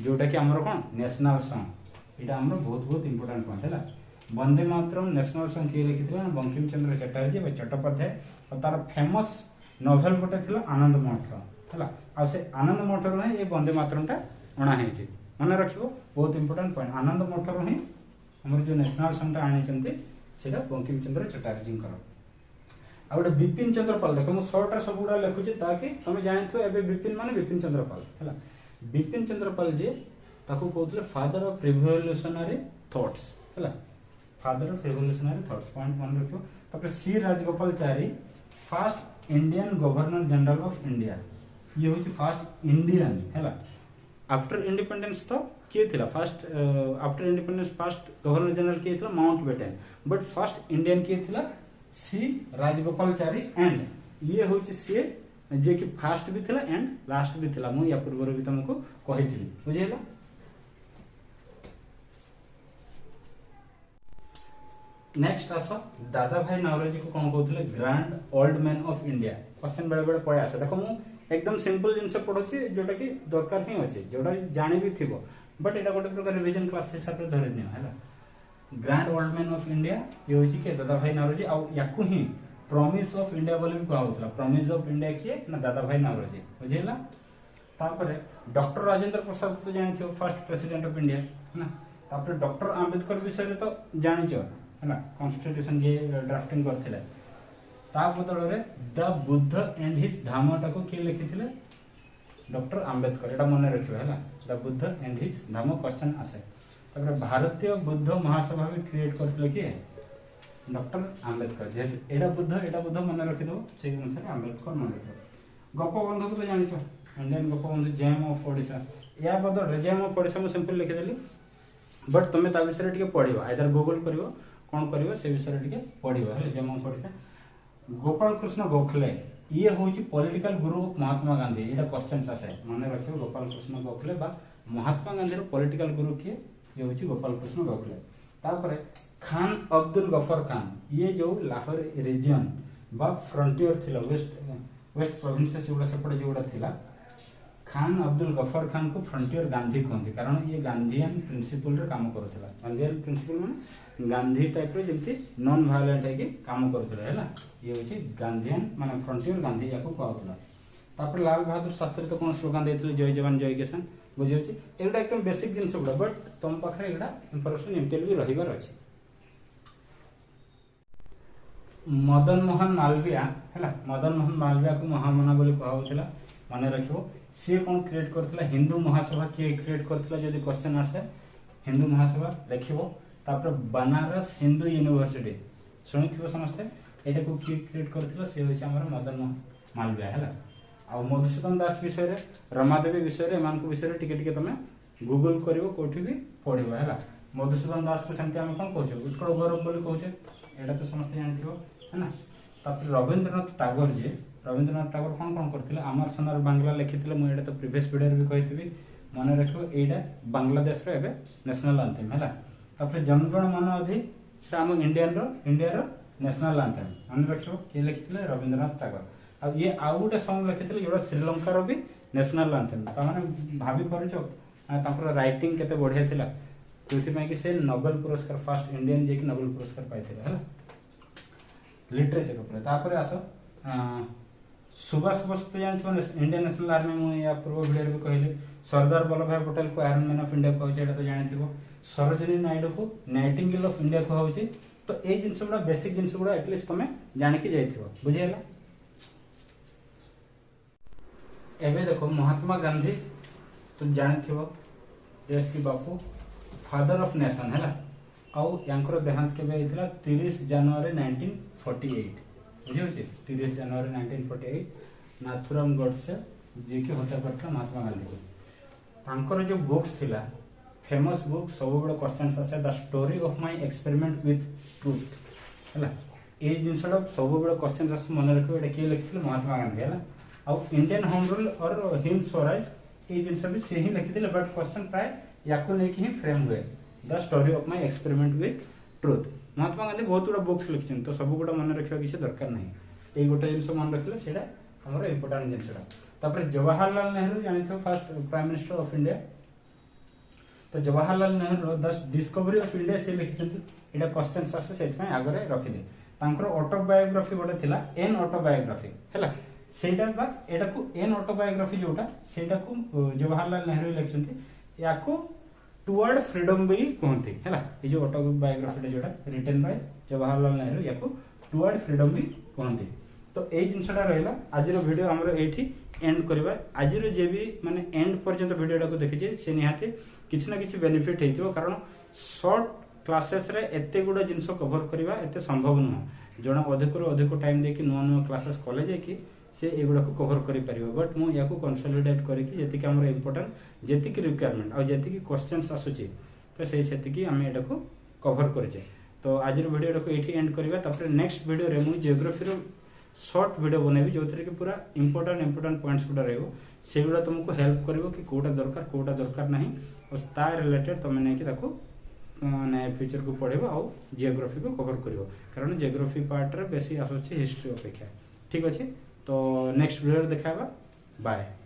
जोटा कि हमर कोन नेशनल सॉन्ग एटा हमर बहुत इंपोर्टेंट पॉइंट हैला वंदे मातरम नेशनल सॉन्ग के लिखिथिला ना बंकिम चंद्र चटर्जी बा चट्टोपाध्याय और तार फेमस नोवेल गोटे थिला आनंद मठ हैला आ से आनंद मठ रो ये वंदे मातरम टा अणा है मन रखियो बहुत इंपोर्टेंट पॉइंट आनंद मठ रो ही हमर जो नेशनल सॉन्ग टा आनी चंती सेटा बंकिम चंद्र चटर्जी करो आ गोटे बिपिन चंद्र पाल देखो मु शॉर्ट रे सब गुडा लिखुची ताकि तुम जानिथो एबे बिपिन माने बिपिन चंद्र पाल हैला बिपिन चंद्र पाल जे ताको कहतले फादर ऑफ रिवोल्यूशनरी थॉट्स हैला father of revolutionary thoughts point मन रखियो तापर C Rajagopalachari first Indian governor general of India ये होची फर्स्ट इंडियन हैला आफ्टर इंडिपेंडेंस तो किए थिला first after independence first governor general किए थिला माउंटबेटन बट फर्स्ट इंडियन किए थिला सी राजगोपालचारी एंड ये होची से जे कि फर्स्ट भी थिला एंड लास्ट भी थिला मु या पूर्व भी तुमको कहिथिली बुझेला नेक्स्ट आसो दादा भाई नवरोजी को कोन कहथिले grand old man of India question बड़े बड़े पय आसे देखो मु एकदम सिंपल जिनसे पढ़ुची जोटा कि दरकार ही अच्छे जोटा जानी भी थी बट एटा गोटे प्रकार रिवीजन क्लास हिसाब से धरि नियो हैला grand old man of India ये होची के दादा भाई नवरोजी आ याकू ही प्रॉमिस ऑफ इंडिया बोले भी कहउतला प्रॉमिस ऑफ इंडिया किए ना दादा भाई नवरोजी बुझिला तापरे डॉक्टर राजेंद्र प्रसाद तो जानि थियो फर्स्ट प्रेसिडेंट ऑफ इंडिया है ना तापरे डॉक्टर अंबेडकर विषय रे तो जानि छ है ना कॉन्स्टिट्यूशन जे ड्राफ्टिंग करथिले ता बदल रे द बुद्ध एंड हिज धामटा को के लिखिथिले डॉक्टर अंबेडकर एटा मन रखियो हैला the Buddha and his Dham question आसे तबरे भारतीय बुद्ध महासभा भी क्रिएट करथिले कि डॉक्टर अंबेडकर जे एटा बुद्ध मन रखि दो से अनुसार अंबेडकर मन रखियो गोपबंधु को तो जानि छ Indian Gopabandhu gem of Odisha या बदल रे जेम ऑफ ओडिशा में सिंपल लिखि देली बट तुमे ता विषय टिके पढिबो आइदर गूगल करिवो कोन करिवो से विषय टिके पढिबो हैला जेम ऑफ ओडिशा गोपाल कृष्ण गोखले ये होची political Guru of Mahatma Gandhi Etah questions आसे माने रखियो गोपाल कृष्ण गोखले बा महात्मा गांधी रो पॉलिटिकल गुरु किए ये होची गोपाल कृष्ण गोखले तापरे खान अब्दुल गफर खान ये जो लाहौर रीजन बा फ्रंटियर थिला वेस्ट प्रोविंसेस जोड़ा सेपटे जोड़ा थिला खान अब्दुल गफर खान को फ्रंटियर गांधी कहते कारण ये गांधीयन प्रिंसिपल रे काम करथला गांधीयन प्रिंसिपल माने गांधी टाइप रे जेमति नॉन वायलेंट है कि काम करथला हैला ये होची गांधीयन माने फ्रंटियर गांधी याको कहथला तापर लाल बहादुर शास्त्री तो कोन स्लोगन देथिले जय जवान जय किसान बुझि होची एटा एकदम बेसिक जिंस गुडा बट तुम पाखरे एटा इंफॉर्मेशन एमटेल भी रहिबार अछि मदन मोहन मालवीय हैला मदन मोहन मालवीय को महामना बोली कहउथला माने रखिबो से कौन क्रिएट करथिला हिंदू महासभा के क्रिएट करथिला जदी क्वेश्चन आसे हिंदू महासभा देखिबो तापर बनारस हिंदू यूनिवर्सिटी सुनिथिबो समस्ते एटा को के क्रिएट करथिला से होय हमर मदन मोहन मालवीय हैला आ मधुसूदन दास विषय रे रमादेवी विषय रे मान को विषय रे टिके टिके तमे गूगल करिवो कोठी भी पढिबो हैला मधुसूदन दास को संति हम कोन कहछो उत्कल गौरव बोली कहछे एटा तो समस्ते जानथिबो हैना तापर रविंद्रनाथ टैगोर जे रविंद्रनाथ टैगोर कौन करथिले अमर सोनार बांग्ला लिखिथिले मु एटा तो प्रीवियस वीडियो रे भी कहिथिबी माने रखिबो एटा बांग्लादेश रे एबे नेशनल एंथम हैला तापर जनगण मन अधि सेटा हम इंडिया रो नेशनल एंथम माने रखिबो के लिखिथिले रविंद्रनाथ टैगोर अब ये आउ गोटे सॉन्ग लिखिथिले जोडा श्रीलंका रो भी नेशनल एंथम ता माने भाबी परछो तापर राइटिंग केते बढ़िया थिला जोथि पय कि से नोबेल पुरस्कार फर्स्ट इंडियन जे कि नोबेल पुरस्कार पाइथिले हैला लिटरेचर ऊपर तापर आसो सुभाष बोस तो जानथिबो इंडियन नेशनल आर्मी मु या पूर्व वीडियो रे कहले सरदार वल्लभ भाई पटेल को आयरन मैन ऑफ इंडिया कहउछ एटा तो जानथिबो सरोजिनी नायडू को नाइटिंगेल ऑफ इंडिया कहउछ तो ए जिंस गुडा बेसिक जिंस गुडा एटलीस्ट तमे जानि के जाइथिबो बुझियला एबे देखो महात्मा गांधी तो जानथिबो देश की बापू फादर ऑफ नेशन हैला आउ यांकर देहांत केबे आइथिला 30 जनवरी 1948 बुझे 30 जनवरी 1948 नाथुराम गोडसे जे कि हत्या करता महात्मा गांधी को तांकर जो बुक्स थिला फेमस बुक सब बड़ क्वेश्चंस आसे the story of my experiment with truth हैला ए जिंसडा सब बड़ क्वेश्चंस आसे मन रखो एटा के लिखिथिले महात्मा गांधी हैला आ इंडियन होम रूल और हिंद स्वराज ए जिंस भी से ही लिखिथिले बट क्वेश्चन प्राय याको ने कि ही फ्रेम हुए the story of my experiment with truth Mahatma Gandhi बहुत गुड़ा बुक्स लिखिछन तो सब गुड़ा मन रखियो किसी दरकार नहीं ए गोटे जिंस मन रखले सेडा हमर इंपोर्टेंट जिंसडा तापर जवाहरलाल नेहरू जानिथो first prime minister of India तो Jawaharlal Nehru the discovery of India से लिखिछन एटा क्वेश्चंस आसे सेट में आगरे रखिले तांकर ऑटोबायोग्राफी गोटे थिला एन ऑटोबायोग्राफी हैला सेटा बा एटा को एन ऑटोबायोग्राफी जोटा सेटा को जवाहरलाल नेहरू लिखछन्ती याको टुवर्ड फ्रीडम भी कहते हैला ये जो ऑटोबायोग्राफी जोटा रिटन बाय जवाहरलाल नेहरू याको टुवर्ड फ्रीडम भी कहते तो ए जिनसटा रहला आज रो वीडियो हमरो एठी एंड करबा आज रो जे भी माने एंड पर्यंत वीडियोटा को देखिजे से निहाते किछ ना किछ बेनिफिट हेतियो कारण शॉर्ट क्लासेस रे एते गुडा जिंस कवर करबा एते संभव न जणा अधिक रो अधिक टाइम देकी नो क्लासेस कॉलेज की से एगुड़ा को कवर करि परिबो बट मु याको कंसोलिडेट करिकि जेति कि हमर इंपोर्टेंट जेति कि रिक्वायरमेंट आ जेति कि क्वेश्चंस आसुची तो सेति कि हम एटा को कवर करछे तो आज रो वीडियो को एठी एंड करबा तापर नेक्स्ट वीडियो रे मु जियोग्राफी रो शॉर्ट वीडियो बनेबी जोथरे कि पूरा इंपोर्टेंट पॉइंट्स गुडा रहबो सेगुडा तुमको हेल्प करबो कि कोटा दरकार नहीं और ता रिलेटेड तमे नै कि ताको माने फ्यूचर को पढेबो आ जियोग्राफी को कवर करबो कारण जियोग्राफी पार्ट रे बेसी आसुची हिस्ट्री अपेक्षा ठीक अछि तो नेक्स्ट वीडियो देखाबा बाय।